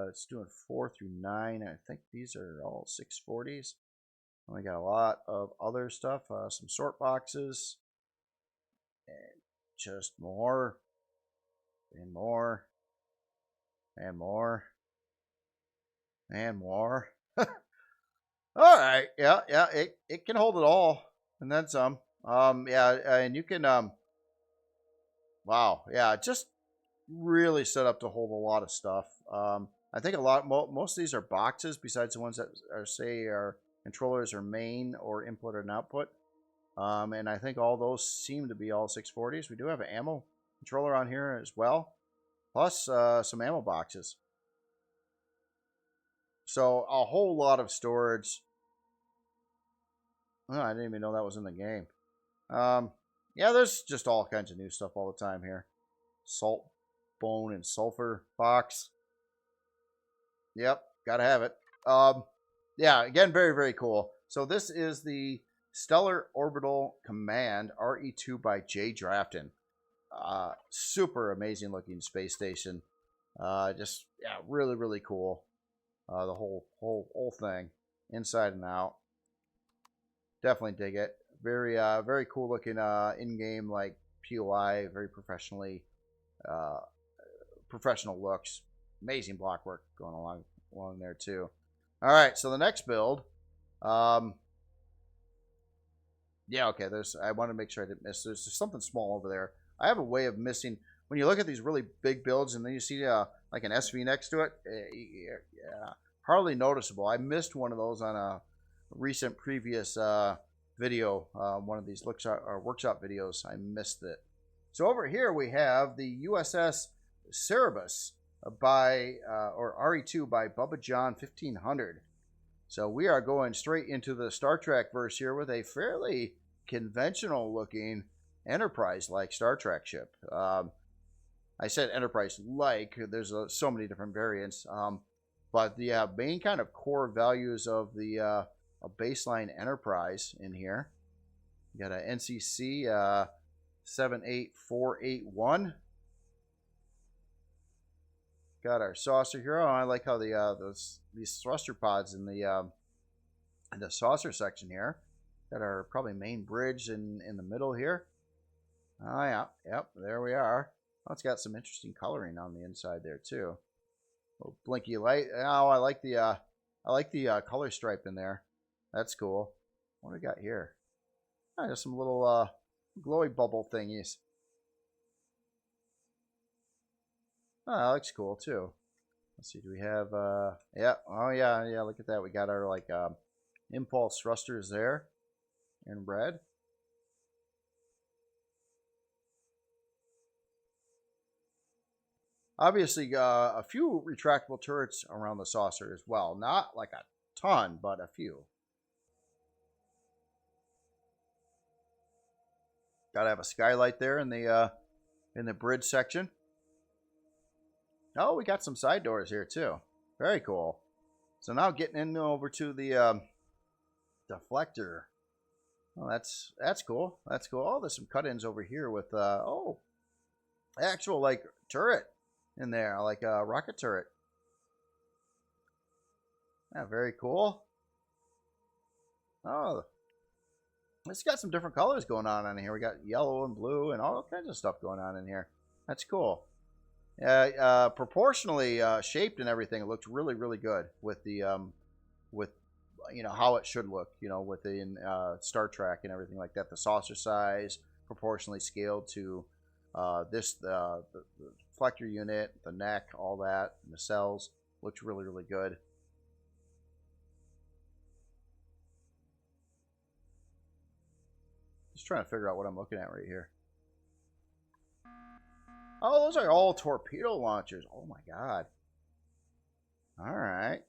it's doing 4 through 9. I think these are all 640s. And we got a lot of other stuff, some sort boxes, and just more and more and more and more. All right, yeah, it can hold it all, and then some. Yeah, and you can wow, yeah, just really set up to hold a lot of stuff. I think most of these are boxes, besides the ones that are controllers or main or input and output. And I think all those seem to be all 640s. We do have an ammo controller on here as well, plus some ammo boxes. So a whole lot of storage. Oh, I didn't even know that was in the game. Yeah, there's just all kinds of new stuff all the time here. Salt, bone, and sulfur box. Yep, gotta have it. Yeah, again, very, very cool. So this is the Stellar Orbital Command RE2 by J. Drafton. Super amazing looking space station. Just yeah, really, really cool. The whole thing, inside and out. Definitely dig it. Very very cool looking in-game like POI, very professional looks. Amazing block work going along there too. All right, so the next build, yeah, okay. I want to make sure I didn't miss. There's something small over there. I have a way of missing when you look at these really big builds and then you see like an SV next to it. Yeah, hardly noticeable. I missed one of those on a recent previous video, one of these workshop videos. I missed it. So over here we have the USS Cerberus or RE2 by Bubba John 1500. So we are going straight into the Star Trek verse here with a fairly conventional looking Enterprise-like Star Trek ship. I said Enterprise-like. There's so many different variants. But the main kind of core values of the a baseline Enterprise in here. You got a NCC 78481. Got our saucer here. Oh, I like how these thruster pods in the saucer section here. Got our probably main bridge in the middle here. Oh yeah, yep, there we are. Oh, it's got some interesting coloring on the inside there too. Little blinky light. Oh, I like the color stripe in there. That's cool. What do we got here? Oh, there's some little glowy bubble thingies. Oh, that looks cool too. Let's see, do we have yeah, oh yeah, look at that. We got our like impulse thrusters there in red. Obviously, a few retractable turrets around the saucer as well. Not like a ton, but a few. Gotta have a skylight there in the bridge section. Oh, we got some side doors here too. Very cool. So now getting in over to the deflector. Oh, that's cool. That's cool. Oh, there's some cut-ins over here with actual like turret in there, like a rocket turret. Yeah, very cool. Oh, it's got some different colors going on in here. We got yellow and blue and all kinds of stuff going on in here. That's cool. Proportionally shaped and everything. It looked really, really good with the with how it should look. Within Star Trek and everything like that. The saucer size proportionally scaled to the deflector unit, the neck, all that, and the cells looked really, really good. Just trying to figure out what I'm looking at right here. Oh, those are all torpedo launchers. Oh my god. All right.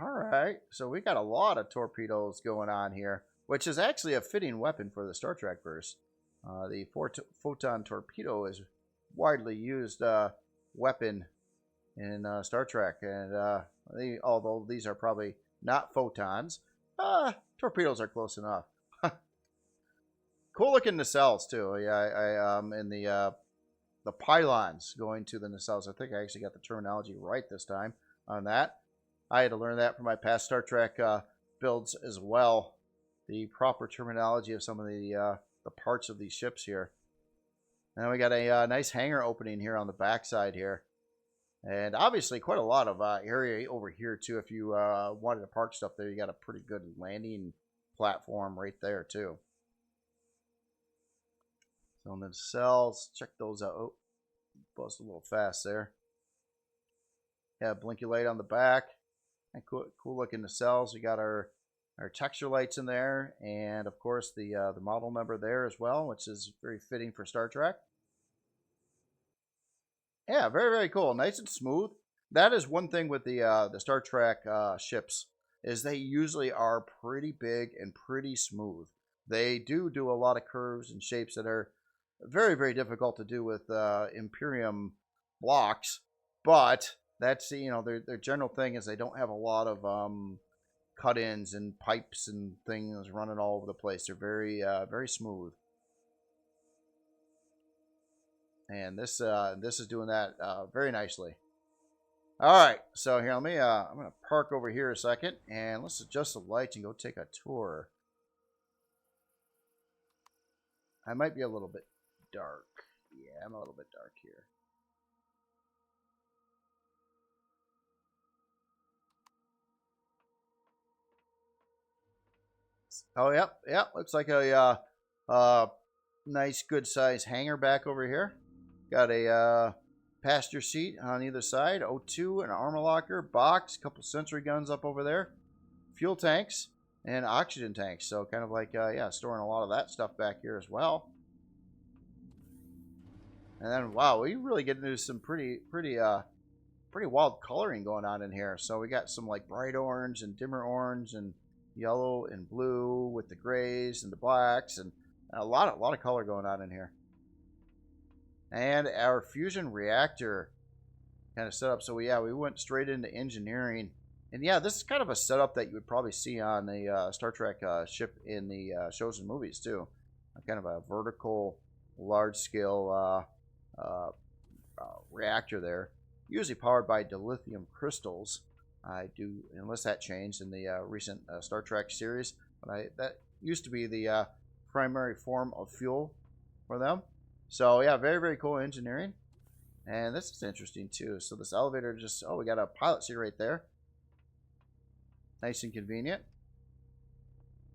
All right. So we got a lot of torpedoes going on here, which is actually a fitting weapon for the Star Trek verse. The photon torpedo is widely used weapon in Star Trek, and although these are probably not photons, torpedoes are close enough. Cool looking nacelles too. Yeah, in the pylons going to the nacelles. I think I actually got the terminology right this time on that. I had to learn that from my past Star Trek builds as well. The proper terminology of some of the parts of these ships here. And then we got a nice hangar opening here on the backside here. And obviously quite a lot of area over here too. If you wanted to park stuff there, you got a pretty good landing platform right there too. So on the cells, check those out. Oh, buzzed a little fast there. Yeah, blinky light on the back. And cool looking nacelles. We got our texture lights in there, and of course the model number there as well, which is very fitting for Star Trek. Yeah, very, very cool. Nice and smooth. That is one thing with the Star Trek ships, is they usually are pretty big and pretty smooth. they do a lot of curves and shapes that are very, very difficult to do with Empyrion blocks. But that's, you know, their general thing is they don't have a lot of cut-ins and pipes and things running all over the place. They're very, very smooth. And this is doing that very nicely. All right, so here, let me, I'm going to park over here a second, and let's adjust the lights and go take a tour. I might be a little bit dark. Yeah, I'm a little bit dark here. Oh, yep, looks like a nice, good-sized hangar back over here. Got a passenger seat on either side, O2, an armor locker, box, a couple sentry guns up over there, fuel tanks, and oxygen tanks. So kind of like, yeah, storing a lot of that stuff back here as well. And then, wow, we really get into some pretty wild coloring going on in here. So we got some like bright orange and dimmer orange and yellow and blue with the grays and the blacks, and a lot of color going on in here. And our fusion reactor kind of set up. So we went straight into engineering. And yeah, this is kind of a setup that you would probably see on the Star Trek ship in the shows and movies too. Kind of a vertical, large-scale reactor there. Usually powered by dilithium crystals. Unless that changed in the recent Star Trek series. But that used to be the primary form of fuel for them. So yeah, very, very cool engineering. And this is interesting too. So this elevator just, we got a pilot seat right there. Nice and convenient.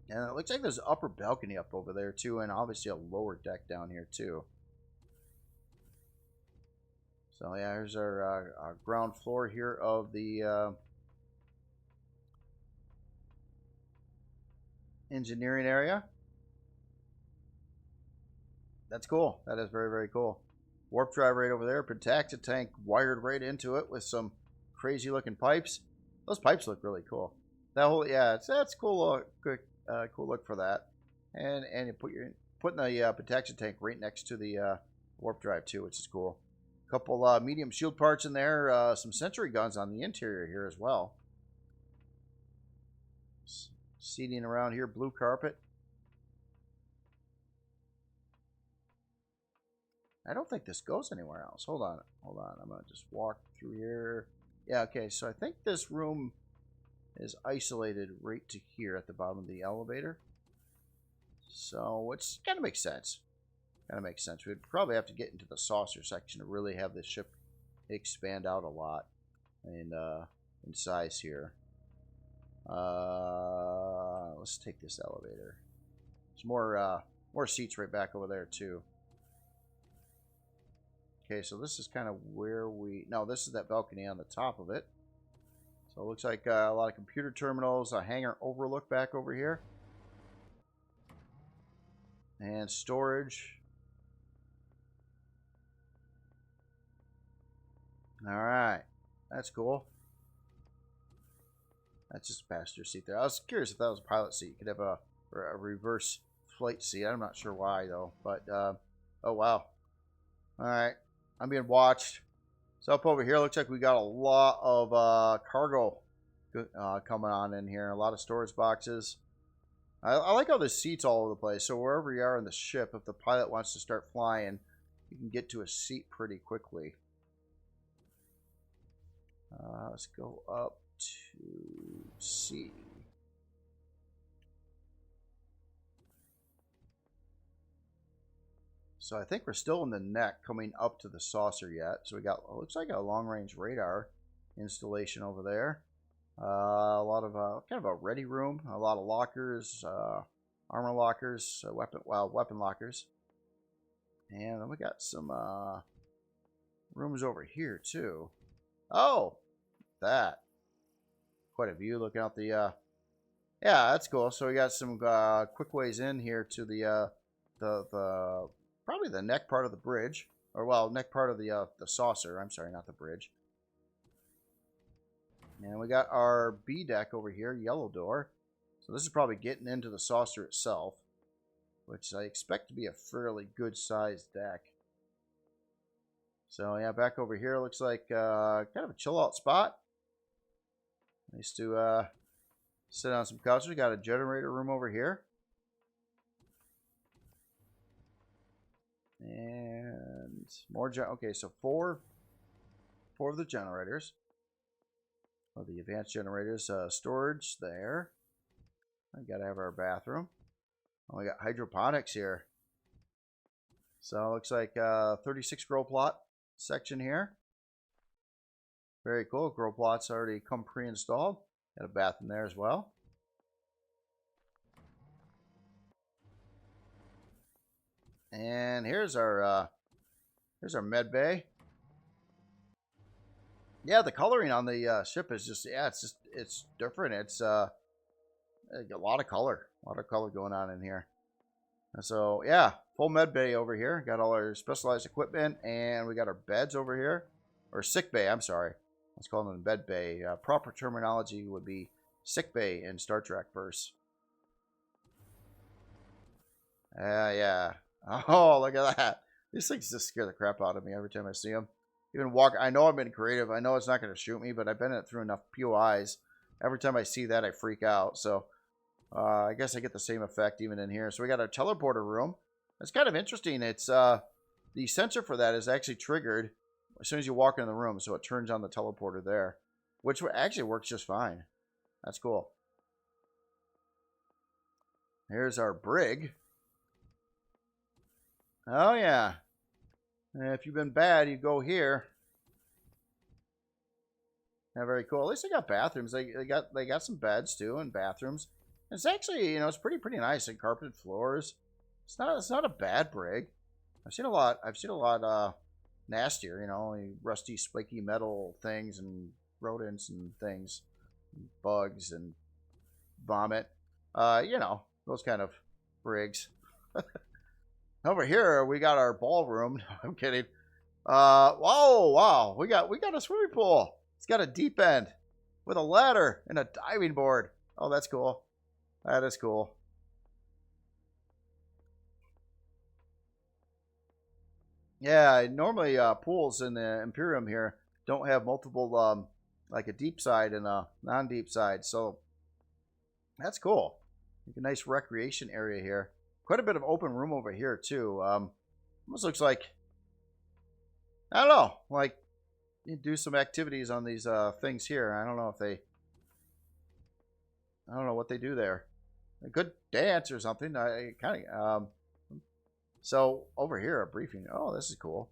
And it looks like there's an upper balcony up over there too, and obviously a lower deck down here too. So yeah, here's our ground floor here of the engineering area. That's cool. That is very, very cool. Warp drive right over there. Pentacta tank wired right into it with some crazy looking pipes. Those pipes look really cool. That whole, yeah, that's cool. Cool look for that. And you're putting the Pentacta tank right next to the warp drive too, which is cool. A couple medium shield parts in there. Some sentry guns on the interior here as well. Seating around here, blue carpet. I don't think this goes anywhere else. Hold on. I'm going to just walk through here. Yeah, okay, so I think this room is isolated right to here at the bottom of the elevator. So, which kind of makes sense. We'd probably have to get into the saucer section to really have this ship expand out a lot in size here. Let's take this elevator. There's more seats right back over there too. Okay, so this is kind of where this is that balcony on the top of it. So it looks like a lot of computer terminals, a hangar overlook back over here. And storage. Alright, that's cool. That's just a passenger seat there. I was curious if that was a pilot seat. You could have a reverse flight seat. I'm not sure why though, but oh wow. Alright. I'm being watched. So up over here, looks like we got a lot of cargo coming on in here. A lot of storage boxes. I like how there's seats all over the place. So wherever you are in the ship, if the pilot wants to start flying, you can get to a seat pretty quickly. Let's go up to C. So I think we're still in the neck coming up to the saucer yet. So we got, looks like a long-range radar installation over there. A lot of kind of a ready room, a lot of lockers, armor lockers, weapon lockers. And then we got some rooms over here too. Oh, that. Quite a view looking out the, yeah, that's cool. So we got some quick ways in here to the probably the neck part of the bridge, or well, neck part of the saucer. I'm sorry, not the bridge. And we got our B deck over here, yellow door. So this is probably getting into the saucer itself. which I expect to be a fairly good sized deck. So yeah, back over here looks like kind of a chill out spot. Nice to sit on some couches. We got a generator room over here. And more okay, so four of the generators. Oh, the advanced generators, storage there. I gotta have our bathroom. Oh, we got hydroponics here. So it looks like 36 grow plot section here. Very cool. Grow plots already come pre-installed. Got a bath in there as well. And here's our med bay. Yeah, the coloring on the ship is just, yeah, it's different. It's a lot of color going on in here. And so yeah, full med bay over here. Got all our specialized equipment, and we got our beds over here, or sick bay. I'm sorry, let's call them bed bay. Proper terminology would be sick bay in Star Trek verse. Yeah. Oh, look at that. These things just scare the crap out of me every time I see them. Even walk, I know I've been creative. I know it's not going to shoot me, but I've been through enough POIs. Every time I see that, I freak out. So I guess I get the same effect even in here. So we got our teleporter room. It's kind of interesting. It's the sensor for that is actually triggered as soon as you walk in the room. So it turns on the teleporter there, which actually works just fine. That's cool. Here's our brig. Oh, yeah. If you've been bad, you go here. Yeah, very cool. At least they got bathrooms. They got some beds too and bathrooms. And it's actually, you know, it's pretty nice, and carpeted floors. It's not a bad brig. I've seen a lot nastier, you know, rusty, spiky metal things and rodents and things, and bugs and vomit. You know, those kind of brigs. Over here, we got our ballroom. No, I'm kidding. Whoa, wow. We got a swimming pool. It's got a deep end with a ladder and a diving board. Oh, that's cool. That is cool. Yeah, normally pools in the Empyrion here don't have multiple, like a deep side and a non-deep side. So that's cool. Like a nice recreation area here. Quite a bit of open room over here, too. Almost looks like, I don't know, like you do some activities on these things here. I don't know what they do there. A good dance or something. I kind of, so over here, a briefing. Oh, this is cool.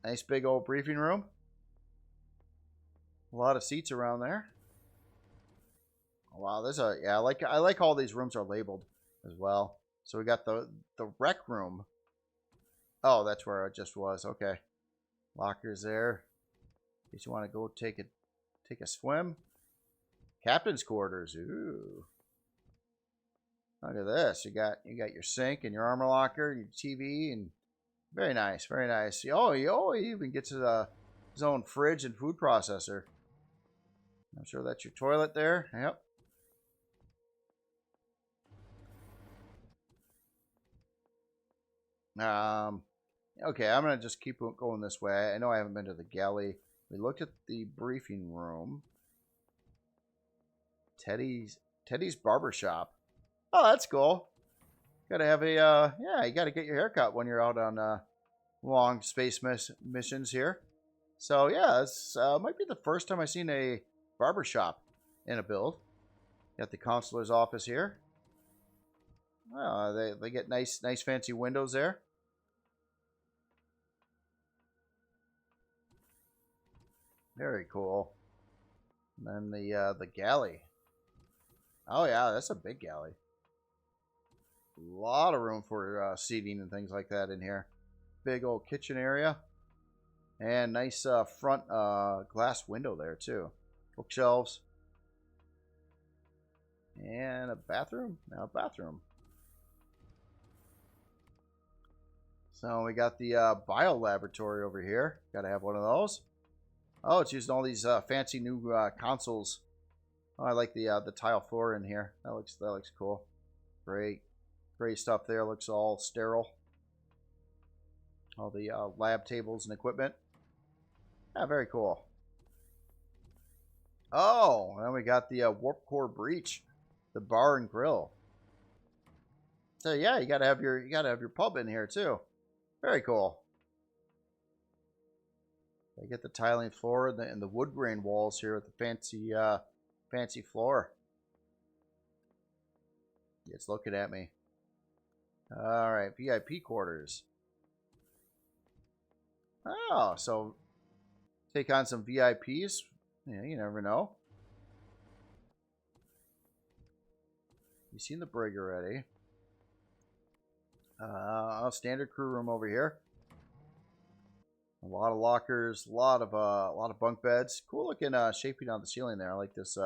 Nice big old briefing room. A lot of seats around there. Wow, there's a, yeah, I like all these rooms are labeled as well. So we got the rec room. Oh, that's where it just was. Okay. Lockers there. In case you want to go take a swim. Captain's quarters. Ooh. Look at this. You got your sink and your armor locker, your TV, and very nice, very nice. Oh, he even gets his own fridge and food processor. I'm sure that's your toilet there. Yep. Okay, I'm gonna just keep going this way. I know I haven't been to the galley. We looked at the briefing room. Teddy's barbershop. Oh, that's cool. Gotta have a yeah, you gotta get your hair cut when you're out on long space missions here. So yeah, this might be the first time I've seen a barbershop in a build. Got the counselor's office here. They get nice fancy windows there. Very cool. And then the galley. Oh yeah, that's a big galley. A lot of room for seating and things like that in here. Big old kitchen area. And nice front glass window there too. Bookshelves. And a bathroom. Now a bathroom. So we got the bio laboratory over here. Got to have one of those. Oh, it's using all these fancy new consoles. Oh, I like the tile floor in here. That looks cool. Great. Gray stuff there looks all sterile. All the lab tables and equipment. Yeah, very cool. Oh, and we got the warp core breach, the bar and grill. So yeah, you gotta have your pub in here too. Very cool. They get the tiling floor and the wood grain walls here with the fancy floor. It's looking at me. All right, VIP quarters. Oh, so take on some VIPs. Yeah, you never know. You've seen the brig already. Standard crew room over here. A lot of lockers, a lot of bunk beds. Cool looking shaping on the ceiling there. I like this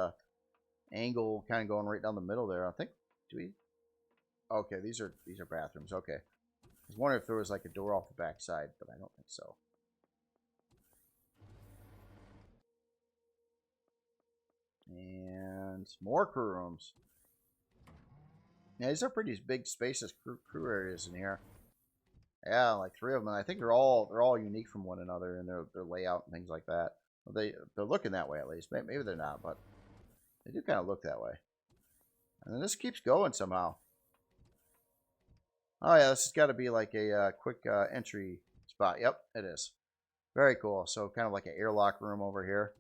angle kind of going right down the middle there. I think okay, these are bathrooms. Okay. I was wondering if there was like a door off the back side, but I don't think so. And more crew rooms. Yeah, these are pretty big, spacious crew areas in here. Yeah, like 3 of them. I think they're all unique from one another in their layout and things like that. Well, they're looking that way at least. Maybe they're not, but they do kind of look that way. And then this keeps going somehow. Oh yeah, this has got to be like a quick entry spot. Yep, it is. Very cool. So kind of like an airlock room over here.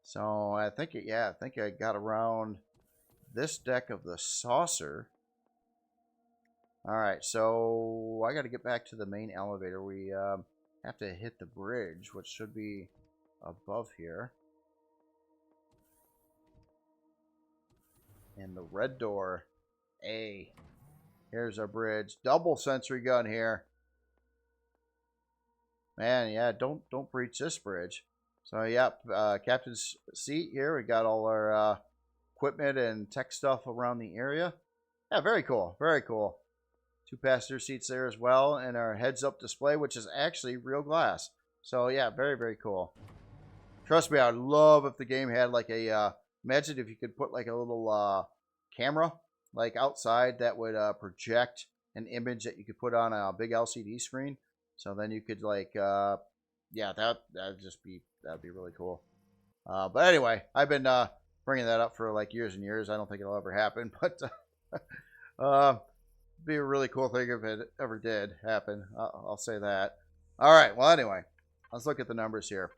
So I think I got around this deck of the saucer. All right, so I got to get back to the main elevator. We have to hit the bridge, which should be above here. And the red door. A. Here's our bridge. Double sentry gun here. Man, yeah, don't breach this bridge. So, yeah, captain's seat here. We got all our equipment and tech stuff around the area. Yeah, very cool. Very cool. 2 passenger seats there as well. And our heads-up display, which is actually real glass. So, yeah, very, very cool. Trust me, I'd love if the game had like a... imagine if you could put like a little camera like outside that would project an image that you could put on a big LCD screen. So then you could like... yeah, that'd be really cool. But anyway, I've been bringing that up for like years and years. I don't think it'll ever happen, but be a really cool thing if it ever did happen. I'll say that. All right. Well, anyway, let's look at the numbers here.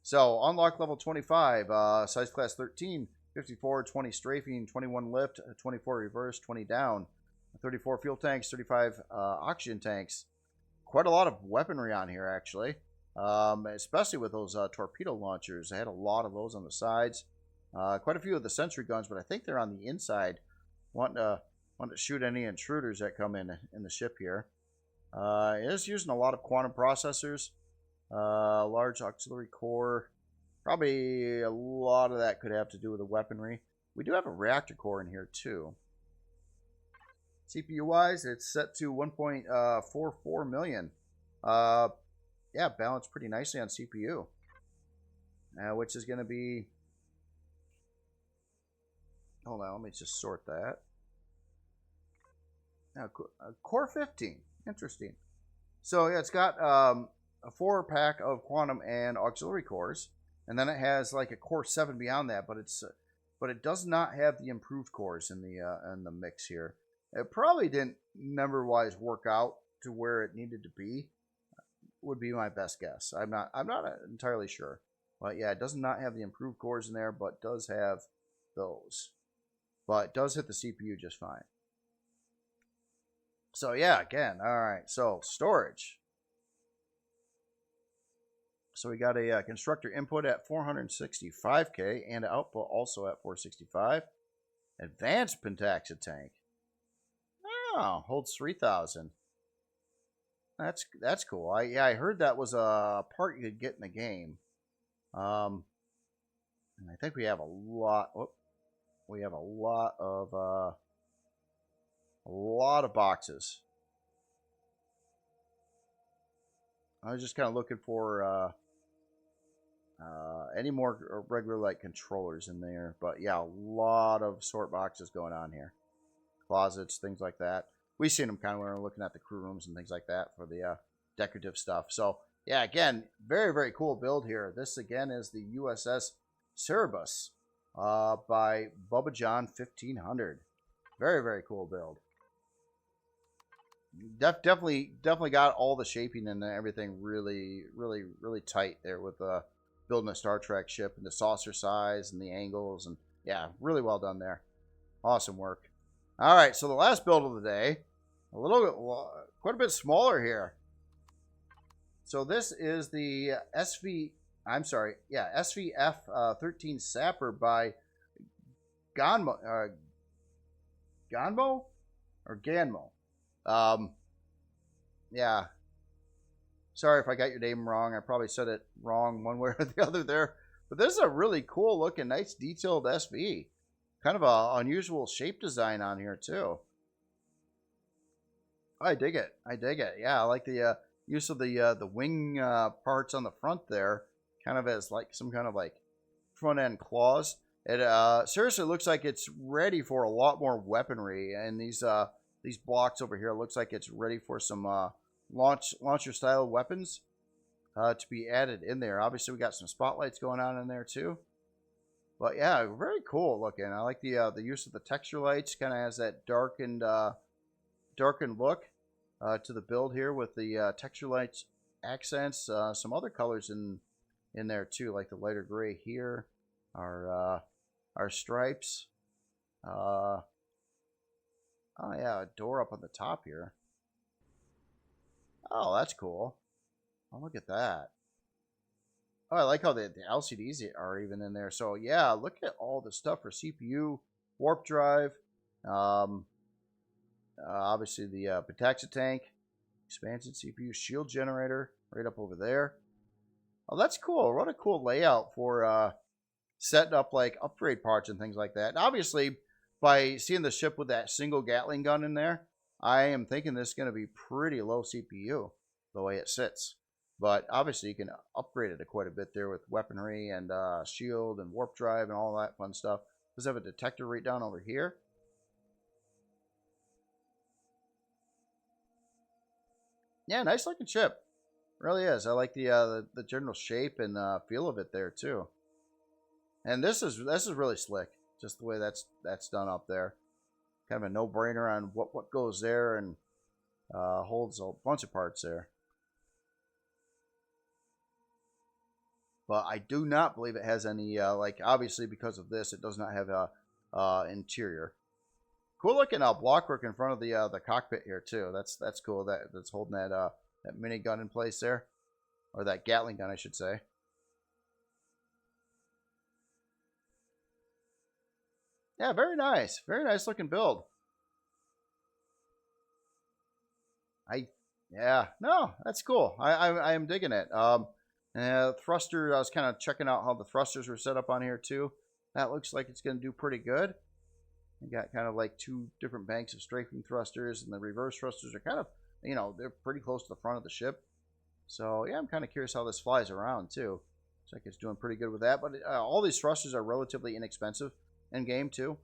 So unlock level 25, size class 13, 54, 20 strafing, 21 lift, 24 reverse, 20 down, 34 fuel tanks, 35 oxygen tanks. Quite a lot of weaponry on here, actually. Especially with those torpedo launchers. I had a lot of those on the sides. Quite a few of the sentry guns, but I think they're on the inside. Want to shoot any intruders that come in the ship here. It is using a lot of quantum processors. Large auxiliary core. Probably a lot of that could have to do with the weaponry. We do have a reactor core in here too. CPU-wise, it's set to 1.44 million. Yeah, balanced pretty nicely on CPU. Which is going to be... Hold on, let me just sort that. Now, core 15. Interesting. So, yeah, it's got a 4-pack of quantum and auxiliary cores. And then it has like a core 7 beyond that, but it does not have the improved cores in the mix here. It probably didn't number-wise work out to where it needed to be. Would be my best guess. I'm not entirely sure, but yeah, it does not have the improved cores in there, but does have those. But it does hit the CPU just fine. So yeah, again, all right. So storage. So we got a constructor input at 465K and output also at 465. Advanced pentaxid tank. Oh, holds 3,000. That's cool. I heard that was a part you could get in the game. And I think we have a lot. We have a lot of boxes. I was just kind of looking for any more regular like controllers in there, but yeah, a lot of sort boxes going on here. closets, things like that. We've seen them kind of when we're looking at the crew rooms and things like that for the decorative stuff. So yeah, again, very, very cool build here. This again is the USS Cerberus by Bubba John 1500. Very, very cool build. Definitely got all the shaping and everything really, really, really tight there with building a Star Trek ship and the saucer size and the angles, and yeah, really well done there. Awesome work. All right, so the last build of the day, quite a bit smaller here. So this is the SVF 13 Sapper by Ganmo or Ganmo. Yeah. Sorry if I got your name wrong. I probably said it wrong one way or the other there. But this is a really cool looking, nice detailed SV. Kind of a unusual shape design on here too. I dig it. I dig it. Yeah, I like the use of the wing parts on the front there, kind of as like some kind of like front end claws. It seriously looks like it's ready for a lot more weaponry, and these blocks over here looks like it's ready for some launcher style weapons to be added in there. Obviously, we got some spotlights going on in there too. But yeah, very cool looking. I like the use of the texture lights. Kind of has that darkened look to the build here with the texture lights accents. Some other colors in there too, like the lighter gray here. Our stripes. Oh yeah, a door up on the top here. Oh, that's cool. Oh, look at that. Oh, I like how the LCDs are even in there. So yeah, look at all the stuff for CPU, warp drive, obviously the Pentaxa tank, expansion CPU, shield generator right up over there. Oh, that's cool. What a cool layout for setting up like upgrade parts and things like that. And obviously, by seeing the ship with that single Gatling gun in there, I am thinking this is going to be pretty low CPU the way it sits. But obviously, you can upgrade it quite a bit there with weaponry and shield and warp drive and all that fun stuff. Does have a detector right down over here. Yeah, nice looking ship. Really is. I like the general shape and feel of it there too. And this is really slick. Just the way that's done up there. Kind of a no-brainer on what goes there, and holds a bunch of parts there. But I do not believe it has any, like, obviously because of this, it does not have a interior. Cool looking block work in front of the cockpit here too. That's cool. That's holding that minigun in place there, or that Gatling gun, I should say. Yeah, very nice looking build. No, that's cool. I am digging it. Thruster, I was kind of checking out how the thrusters were set up on here too. That looks like it's going to do pretty good. You got kind of like two different banks of strafing thrusters, and the reverse thrusters are kind of, you know, they're pretty close to the front of the ship. So yeah, I'm kind of curious how this flies around too. Looks like it's doing pretty good with that. But all these thrusters are relatively inexpensive in game too.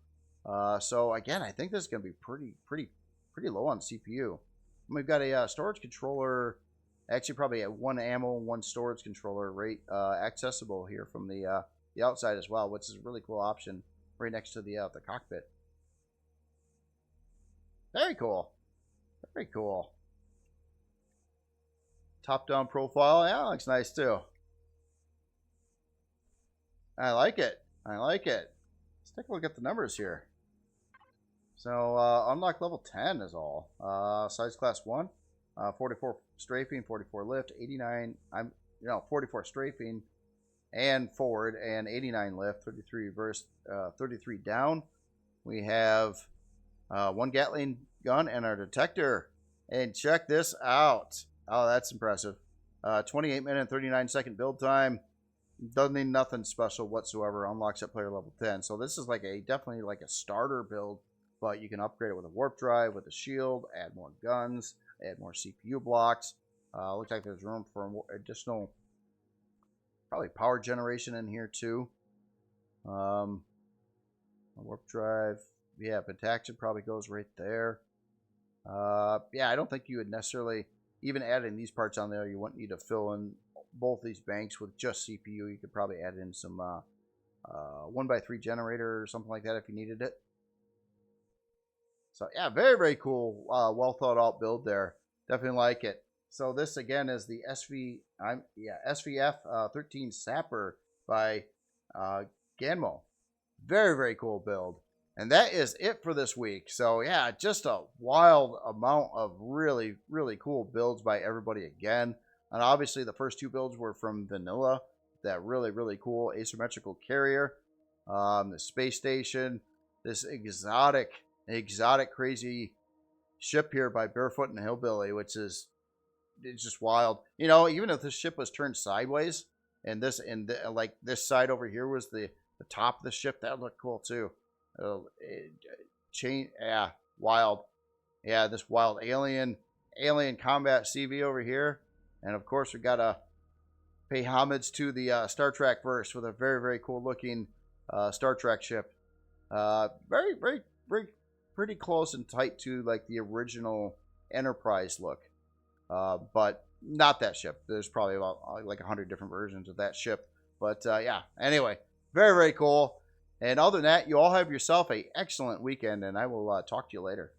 So again, I think this is going to be pretty low on CPU. And we've got a storage controller. Actually, probably a one ammo, one storage controller right accessible here from the outside as well, which is a really cool option right next to the cockpit. Very cool. Very cool. Top-down profile. Yeah, looks nice too. I like it. I like it. Let's take a look at the numbers here. So, unlock level 10 is all. Size class 1. 44 strafing, 44 lift, 44 strafing and forward, and 89 lift, 33 reverse, 33 down. We have one Gatling gun and our detector. And check this out. Oh, that's impressive. 28 minute and 39 second build time. Doesn't need nothing special whatsoever. Unlocks at player level 10. So this is like definitely like a starter build, but you can upgrade it with a warp drive, with a shield, add more guns, add more CPU blocks. Looks like there's room for additional, probably power generation in here too. Warp drive, Yeah, Pentaxid probably goes right there. Yeah, I don't think you would necessarily, even adding these parts on there, you wouldn't need to fill in both these banks with just CPU. You could probably add in some 1x3 generator or something like that if you needed it. So yeah, very, very cool, well thought out build there. Definitely like it. So this again is the SVF 13 Sapper by Ganmo. Very, very cool build. And that is it for this week. So yeah, just a wild amount of really, really cool builds by everybody again. And obviously the first two builds were from Vanilla. That really, really cool asymmetrical carrier. The space station. This exotic crazy ship here by Barefoot and Hillbilly, which is, it's just wild. You know, even if this ship was turned sideways and this like this side over here was the top of the ship, that would look cool too. Yeah, wild. Yeah, this wild alien combat CV over here. And of course we gotta pay homage to the Star Trek verse with a very, very cool looking Star Trek ship. Very, very, very pretty close and tight to like the original Enterprise look, but not that ship. There's probably about like 100 different versions of that ship. But yeah, anyway, very, very cool. And other than that, you all have yourself an excellent weekend, and I will talk to you later.